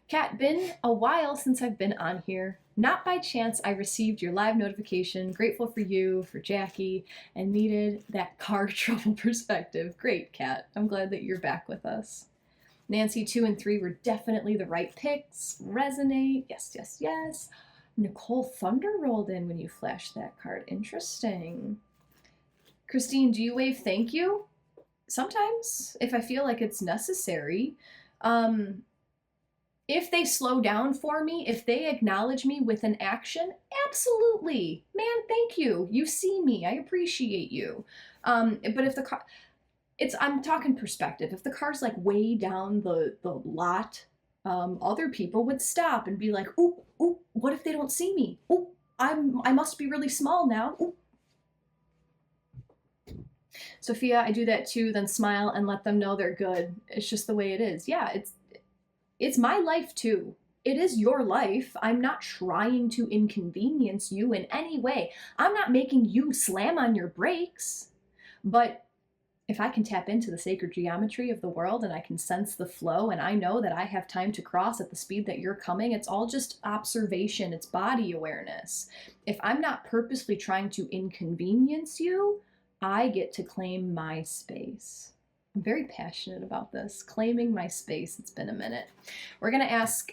Kat, been a while since I've been on here. Not by chance I received your live notification. Grateful for you, for Jacqui, and needed that car trouble perspective. Great, Kat. I'm glad that you're back with us. Nancy, 2 and 3 were definitely the right picks. Resonate. Yes, yes, yes. Nicole, Thunder rolled in when you flashed that card. Interesting. Christine, do you wave thank you? Sometimes, if I feel like it's necessary. If they slow down for me, if they acknowledge me with an action, absolutely. Man, thank you. You see me. I appreciate you. But if the car, I'm talking perspective. If the car's like way down the lot, other people would stop and be like, "Ooh, ooh, what if they don't see me? Ooh, I must be really small now. Ooh." Sophia, I do that too, then smile and let them know they're good. It's just the way it is. Yeah, it's my life too. It is your life. I'm not trying to inconvenience you in any way. I'm not making you slam on your brakes. But if I can tap into the sacred geometry of the world and I can sense the flow and I know that I have time to cross at the speed that you're coming, it's all just observation. It's body awareness. If I'm not purposely trying to inconvenience you, I get to claim my space. I'm very passionate about this, claiming my space. It's been a minute. We're going to ask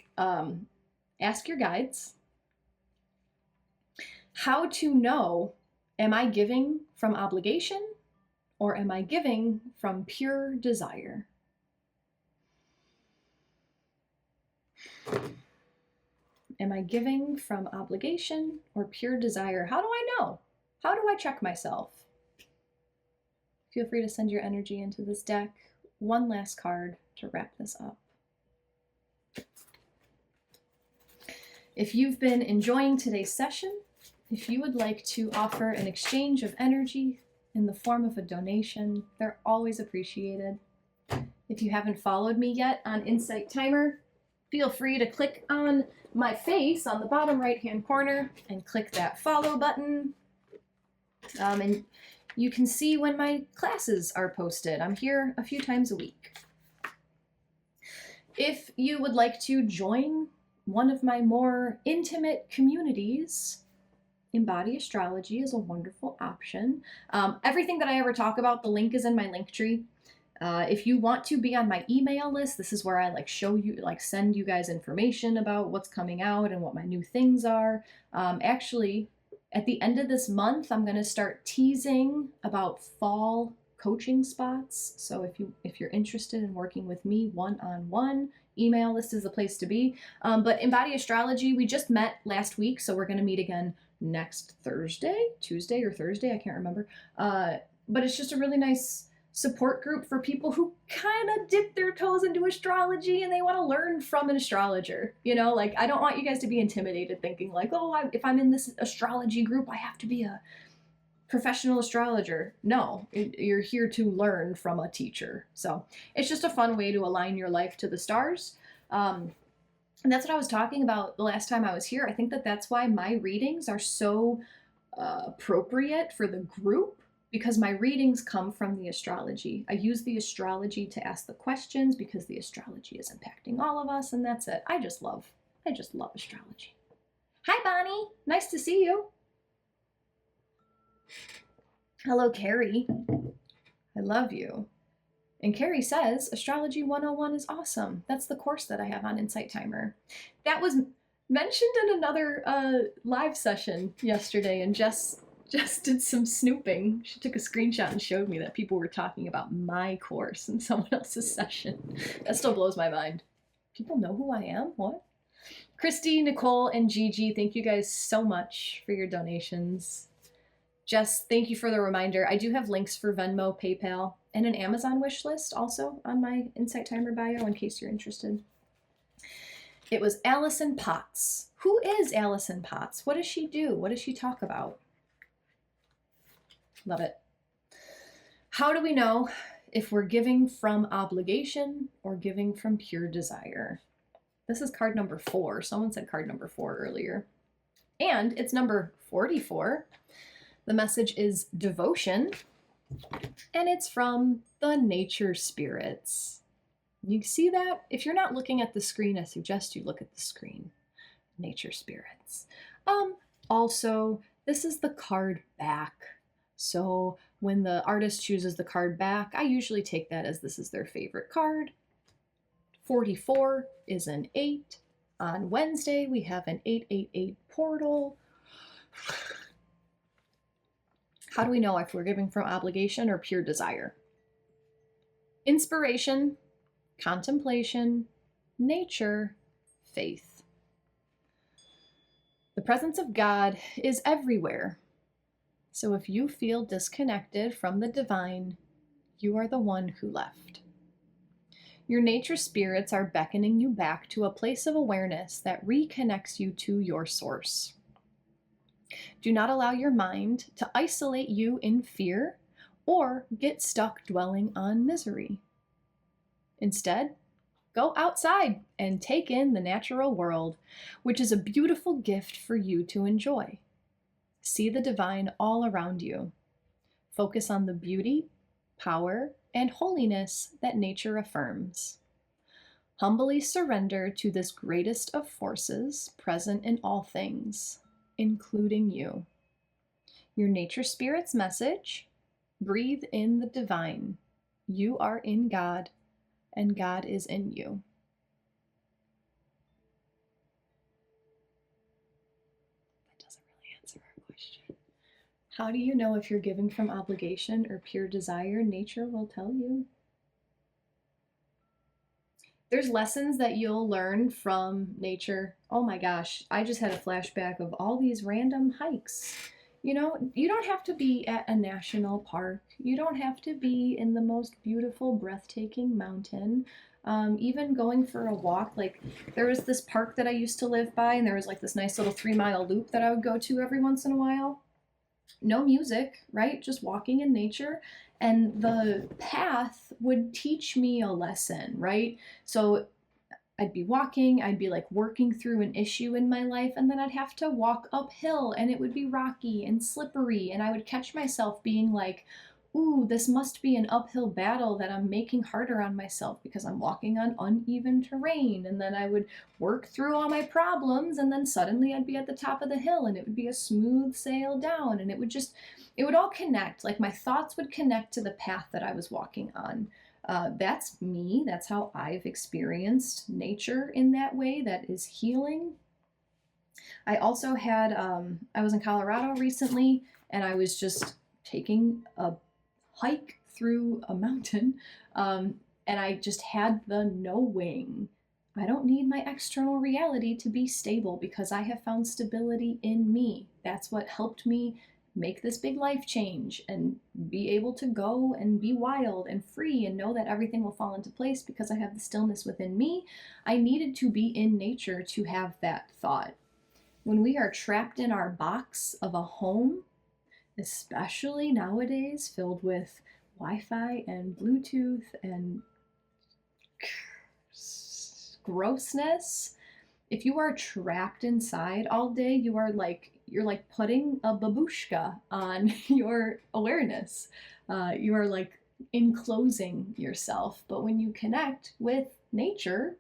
your guides how to know, am I giving from obligation or am I giving from pure desire? Am I giving from obligation or pure desire? How do I know? How do I check myself? Feel free to send your energy into this deck. One last card to wrap this up. If you've been enjoying today's session, if you would like to offer an exchange of energy in the form of a donation, they're always appreciated. If you haven't followed me yet on Insight Timer, feel free to click on my face on the bottom right-hand corner and click that follow button. And you can see when my classes are posted. I'm here a few times a week. If you would like to join one of my more intimate communities, Embody Astrology is a wonderful option. Everything that I ever talk about, the link is in my link tree. If you want to be on my email list, this is where I show you, send you guys information about what's coming out and what my new things are. Actually, at the end of this month, I'm going to start teasing about fall coaching spots. So if you're interested in working with me one-on-one, email list is the place to be. But Embody Astrology, we just met last week, so we're going to meet again next Tuesday or Thursday, I can't remember. But it's just a really nice support group for people who kind of dip their toes into astrology and they want to learn from an astrologer. You know, I don't want you guys to be intimidated thinking if I'm in this astrology group, I have to be a professional astrologer. No, you're here to learn from a teacher. So it's just a fun way to align your life to the stars. And that's what I was talking about the last time I was here. I think that's why my readings are so appropriate for the group, because my readings come from the astrology. I use the astrology to ask the questions because the astrology is impacting all of us, and that's it. I just love astrology. Hi, Bonnie. Nice to see you. Hello, Carrie. I love you. And Carrie says, Astrology 101 is awesome. That's the course that I have on Insight Timer. That was mentioned in another live session yesterday, and Jess did some snooping. She took a screenshot and showed me that people were talking about my course in someone else's session. That still blows my mind. People know who I am? What? Christy, Nicole, and Gigi, thank you guys so much for your donations. Jess, thank you for the reminder. I do have links for Venmo, PayPal, and an Amazon wish list also on my Insight Timer bio in case you're interested. It was Allison Potts. Who is Allison Potts? What does she do? What does she talk about? Love it. How do we know if we're giving from obligation or giving from pure desire? This is card number 4. Someone said card number 4 earlier. And it's number 44. The message is devotion, and it's from the nature spirits. You see that? If you're not looking at the screen, I suggest you look at the screen. Nature spirits. Also, this is the card back. So when the artist chooses the card back, I usually take that as this is their favorite card. 44 is an 8. On Wednesday, we have an 888 portal. How do we know if we're giving from obligation or pure desire? Inspiration, contemplation, nature, faith. The presence of God is everywhere. So if you feel disconnected from the divine, you are the one who left. Your nature spirits are beckoning you back to a place of awareness that reconnects you to your source. Do not allow your mind to isolate you in fear or get stuck dwelling on misery. Instead, go outside and take in the natural world, which is a beautiful gift for you to enjoy. See the divine all around you. Focus on the beauty, power, and holiness that nature affirms. Humbly surrender to this greatest of forces present in all things, including you. Your nature spirit's message: breathe in the divine. You are in God, and God is in you. That doesn't really answer our question. How do you know if you're giving from obligation or pure desire? Nature will tell you. There's lessons that you'll learn from nature. Oh my gosh, I just had a flashback of all these random hikes. You know, you don't have to be at a national park. You don't have to be in the most beautiful, breathtaking mountain. Even going for a walk, like there was this park that I used to live by, and there was like this nice little 3-mile loop that I would go to every once in a while. No music, right? Just walking in nature. And the path would teach me a lesson, right? So I'd be walking, I'd be like working through an issue in my life, and then I'd have to walk uphill, and it would be rocky and slippery, and I would catch myself being like, ooh, this must be an uphill battle that I'm making harder on myself because I'm walking on uneven terrain. And then I would work through all my problems, and then suddenly I'd be at the top of the hill, and it would be a smooth sail down, and it would all connect. Like my thoughts would connect to the path that I was walking on. That's me. That's how I've experienced nature in that way. That is healing. I also had, I was in Colorado recently, and I was just taking a hike through a mountain, and I just had the knowing. I don't need my external reality to be stable because I have found stability in me. That's what helped me make this big life change and be able to go and be wild and free and know that everything will fall into place because I have the stillness within me. I needed to be in nature to have that thought. When we are trapped in our box of a home, especially nowadays, filled with Wi-Fi and Bluetooth and grossness, if you are trapped inside all day, you're like putting a babushka on your awareness. You are like enclosing yourself. But when you connect with nature,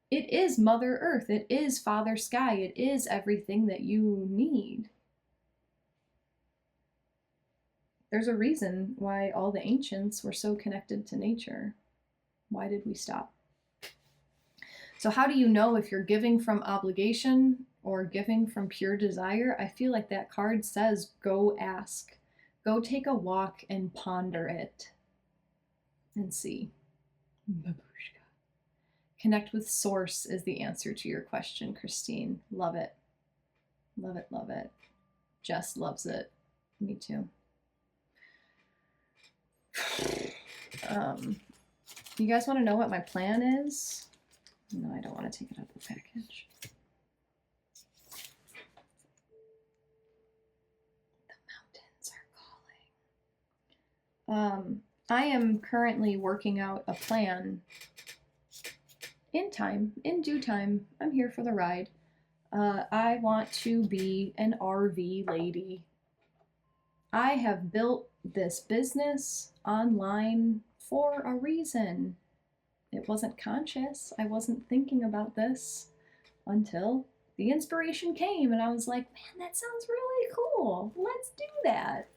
it is Mother Earth, it is Father Sky, it is everything that you need. There's a reason why all the ancients were so connected to nature. Why did we stop? So how do you know if you're giving from obligation or giving from pure desire? I feel like that card says, go ask. Go take a walk and ponder it and see. Babushka. Connect with source is the answer to your question, Christine. Love it. Love it, love it. Jess loves it. Me too. You guys want to know what my plan is? No, I don't want to take it out of the package. The mountains are calling. I am currently working out a plan in due time. I'm here for the ride. I want to be an RV lady. I have built this business online for a reason. It wasn't conscious. I wasn't thinking about this until the inspiration came, and I was like, man, that sounds really cool. Let's do that.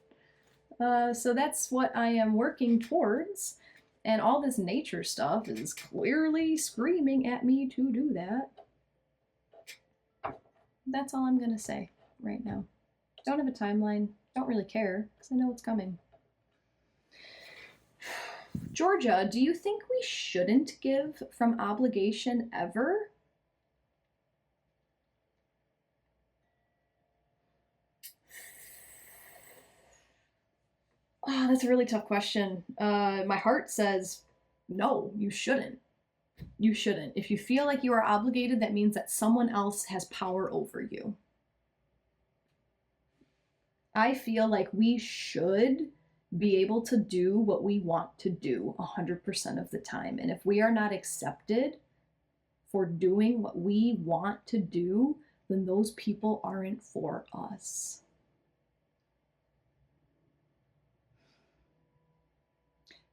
So that's what I am working towards. And all this nature stuff is clearly screaming at me to do that. That's all I'm going to say right now. Don't have a timeline. Don't really care because I know it's coming. Georgia, do you think we shouldn't give from obligation ever? Oh, that's a really tough question. My heart says, no, you shouldn't. You shouldn't. If you feel like you are obligated, that means that someone else has power over you. I feel like we should be able to do what we want to do 100% of the time. And if we are not accepted for doing what we want to do, then those people aren't for us.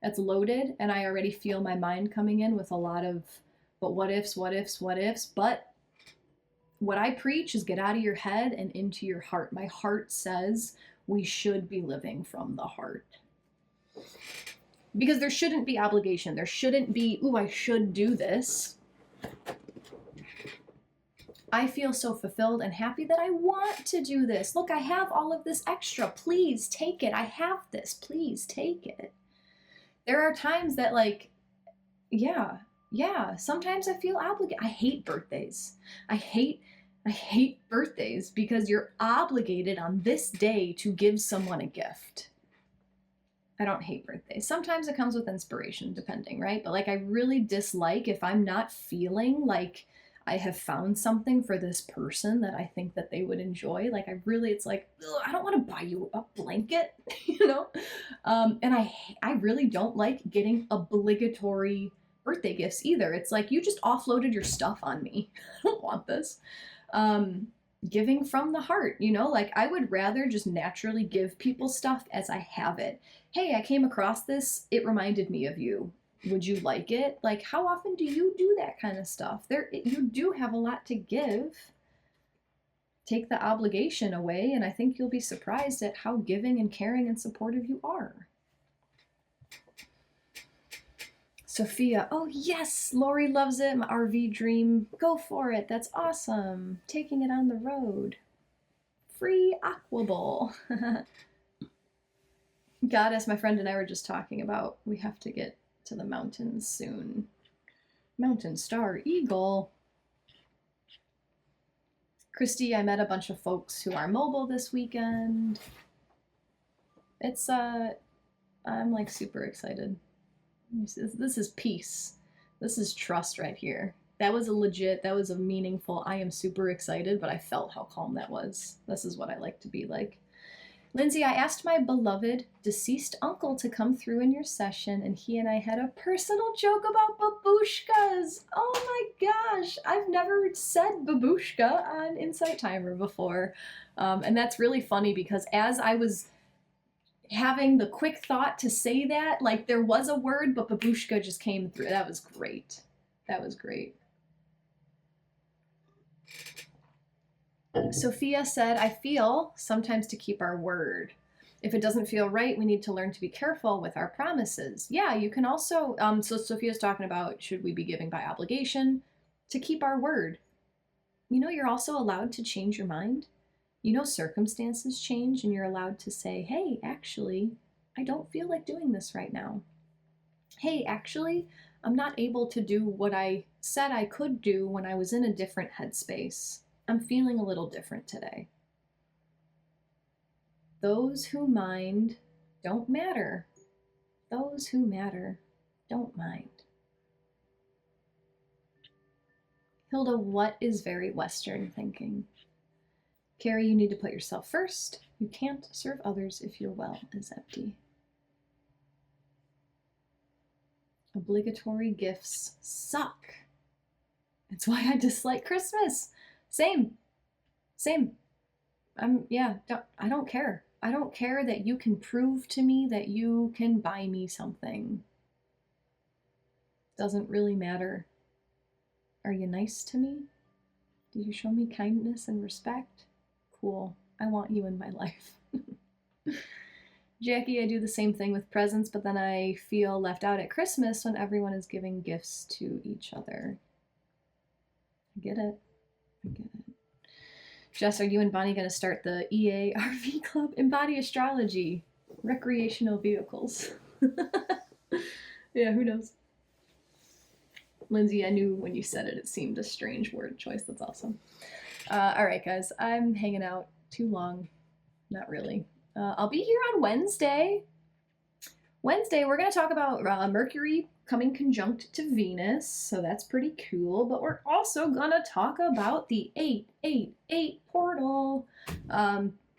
That's loaded, and I already feel my mind coming in with a lot of, but what ifs, what ifs, what ifs. But what I preach is get out of your head and into your heart. My heart says we should be living from the heart. Because there shouldn't be obligation. There shouldn't be, ooh, I should do this. I feel so fulfilled and happy that I want to do this. Look, I have all of this extra. Please take it. I have this. Please take it. There are times that, like, yeah, sometimes I feel obligated. I hate birthdays. I hate birthdays because you're obligated on this day to give someone a gift. I don't hate birthdays. Sometimes it comes with inspiration, depending, right? But like, I really dislike if I'm not feeling like I have found something for this person that I think that they would enjoy. Like, it's like, I don't want to buy you a blanket, you know? And I really don't like getting obligatory birthday gifts either. It's like, you just offloaded your stuff on me. I don't want this. Giving from the heart, you know, like I would rather just naturally give people stuff as I have it. Hey, I came across this. It reminded me of you. Would you like it? Like, how often do you do that kind of stuff? You do have a lot to give. Take the obligation away, and I think you'll be surprised at how giving and caring and supportive you are. Sophia, oh yes, Lori loves it. My RV dream. Go for it. That's awesome. Taking it on the road. Free Aquable. Goddess, my friend and I were just talking about, we have to get to the mountains soon. Mountain Star Eagle. Christy, I met a bunch of folks who are mobile this weekend. It's, I'm like super excited. This is peace. This is trust right here. That was a meaningful, I am super excited, but I felt how calm that was. This is what I like to be like. Lindsay, I asked my beloved deceased uncle to come through in your session, and he and I had a personal joke about babushkas. Oh my gosh, I've never said babushka on Insight Timer before. And that's really funny because as I was having the quick thought to say that, like there was a word, but babushka just came through. That was great. That was great. Sophia said, I feel sometimes to keep our word. If it doesn't feel right, we need to learn to be careful with our promises. Yeah, you can also, so Sophia's talking about, should we be giving by obligation? To keep our word. You know, you're also allowed to change your mind. You know, circumstances change and you're allowed to say, hey, actually, I don't feel like doing this right now. Hey, actually, I'm not able to do what I said I could do when I was in a different headspace. I'm feeling a little different today. Those who mind don't matter. Those who matter don't mind. Hilda, what is very Western thinking? Carrie, you need to put yourself first. You can't serve others if your well is empty. Obligatory gifts suck. It's why I dislike Christmas. Same. I don't care. I don't care that you can prove to me that you can buy me something. Doesn't really matter. Are you nice to me? Do you show me kindness and respect? Cool. I want you in my life. Jacqui, I do the same thing with presents, but then I feel left out at Christmas when everyone is giving gifts to each other. I get it. Jess, are you and Bonnie going to start the EARV club? Embody Astrology. Recreational vehicles. Yeah, who knows? Lindsay, I knew when you said it, it seemed a strange word choice. That's awesome. All right, guys, I'm hanging out too long. Not really. I'll be here on Wednesday. We're going to talk about Mercury coming conjunct to Venus, so that's pretty cool. But we're also going to talk about the 888 portal.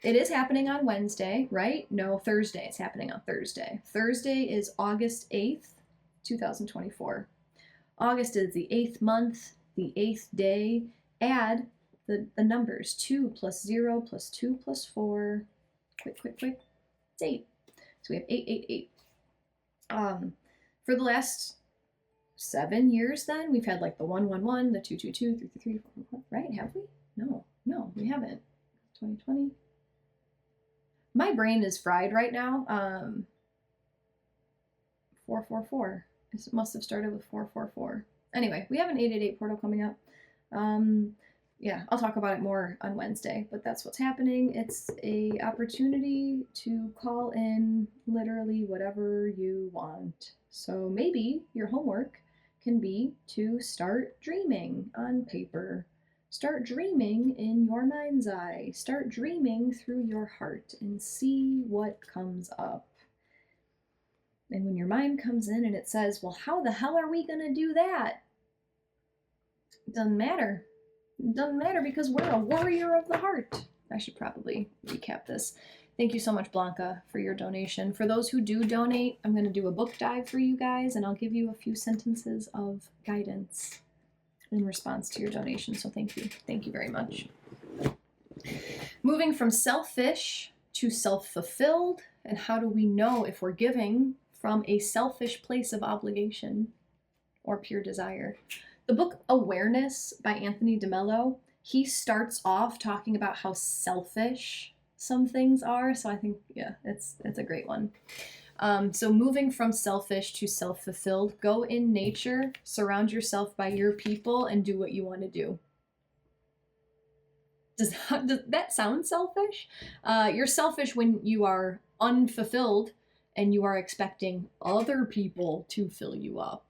It is happening on Wednesday, right? No, Thursday. It's happening on Thursday. Thursday is August 8th, 2024. August is the 8th month, the 8th day. Add the numbers 2 plus 0 plus 2 plus 4. Quick. It's 8. So we have 888. For the last 7 years then, we've had like the 111, the 222, 333, 444, right? Have we? No, we haven't. 2020. My brain is fried right now. 444. It must have started with 444. Anyway, we have an 888 portal coming up. Yeah, I'll talk about it more on Wednesday, but that's what's happening. It's a opportunity to call in literally whatever you want. So maybe your homework can be to start dreaming on paper. Start dreaming in your mind's eye. Start dreaming through your heart and see what comes up. And when your mind comes in and it says, well, how the hell are we going to do that? It doesn't matter. It doesn't matter because we're a warrior of the heart. I should probably recap this. Thank you so much, Blanca, for your donation. For those who do donate, I'm going to do a book dive for you guys, and I'll give you a few sentences of guidance in response to your donation. So thank you. Thank you very much. Moving from selfish to self-fulfilled, and how do we know if we're giving from a selfish place of obligation or pure desire? The book Awareness by Anthony DeMello, he starts off talking about how selfish some things are. So I think, yeah, it's a great one. So moving from selfish to self-fulfilled, go in nature, surround yourself by your people, and do what you want to do. Does that sound selfish? You're selfish when you are unfulfilled and you are expecting other people to fill you up.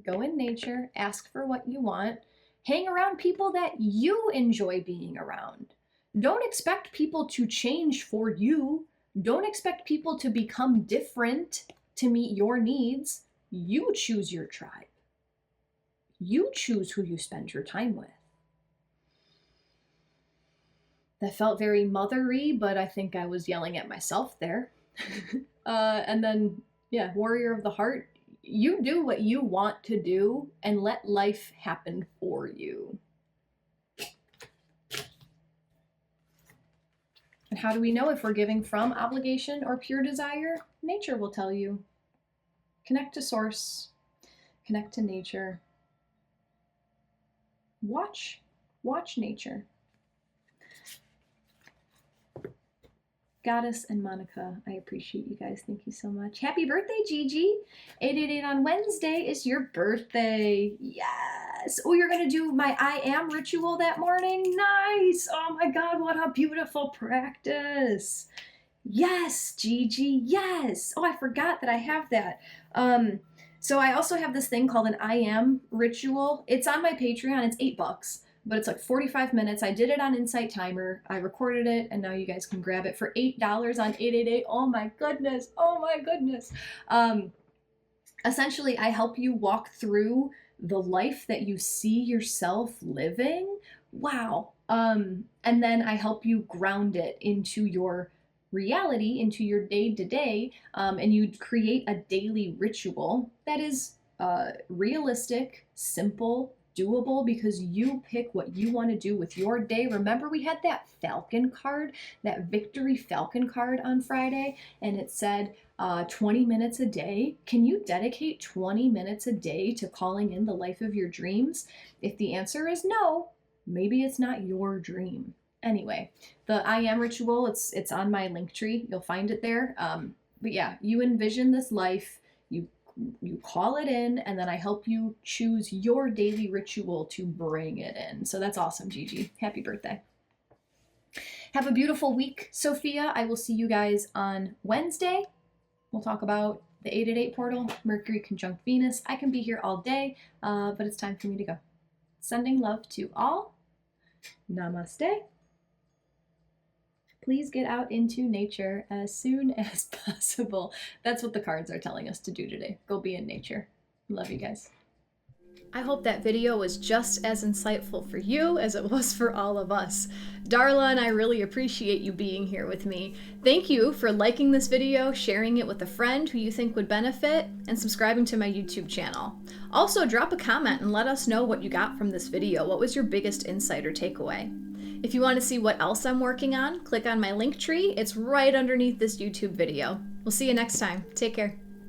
Go in nature, ask for what you want, hang around people that you enjoy being around. Don't expect people to change for you. Don't expect people to become different to meet your needs. You choose your tribe. You choose who you spend your time with. That felt very mothery, but I think I was yelling at myself there. And then, yeah, warrior of the heart. You do what you want to do and let life happen for you. And how do we know if we're giving from obligation or pure desire? Nature will tell you. Connect to source. Connect to nature. Watch nature. Goddess and Monica, I appreciate you guys. Thank you so much. Happy birthday, Gigi. 888 on Wednesday is your birthday. Yes. Oh, you're going to do my I am ritual that morning? Nice. Oh my God, what a beautiful practice. Yes, Gigi. Yes. Oh, I forgot that I have that. So I also have this thing called an I am ritual. It's on my Patreon. It's $8, but it's like 45 minutes. I did it on Insight Timer. I recorded it, and now you guys can grab it for $8 on 888. Oh my goodness. Oh my goodness. Essentially, I help you walk through the life that you see yourself living. Wow. And then I help you ground it into your reality, into your day-to-day, and you create a daily ritual that is realistic, simple, doable, because you pick what you want to do with your day. Remember, we had that Falcon card, that Victory Falcon card on Friday, and it said 20 minutes a day. Can you dedicate 20 minutes a day to calling in the life of your dreams? If the answer is no, maybe it's not your dream. Anyway, the I am ritual, it's on my link tree. You'll find it there. But yeah, you envision this life, you call it in, and then I help you choose your daily ritual to bring it in. So that's awesome, Gigi. Happy birthday. Have a beautiful week, Sophia. I will see you guys on Wednesday. We'll talk about the 888 portal, Mercury conjunct Venus. I can be here all day, but it's time for me to go. Sending love to all. Namaste. Please get out into nature as soon as possible. That's what the cards are telling us to do today. Go be in nature. Love you guys. I hope that video was just as insightful for you as it was for all of us. Darla and I really appreciate you being here with me. Thank you for liking this video, sharing it with a friend who you think would benefit, and subscribing to my YouTube channel. Also, drop a comment and let us know what you got from this video. What was your biggest insight or takeaway? If you want to see what else I'm working on, click on my link tree. It's right underneath this YouTube video. We'll see you next time. Take care.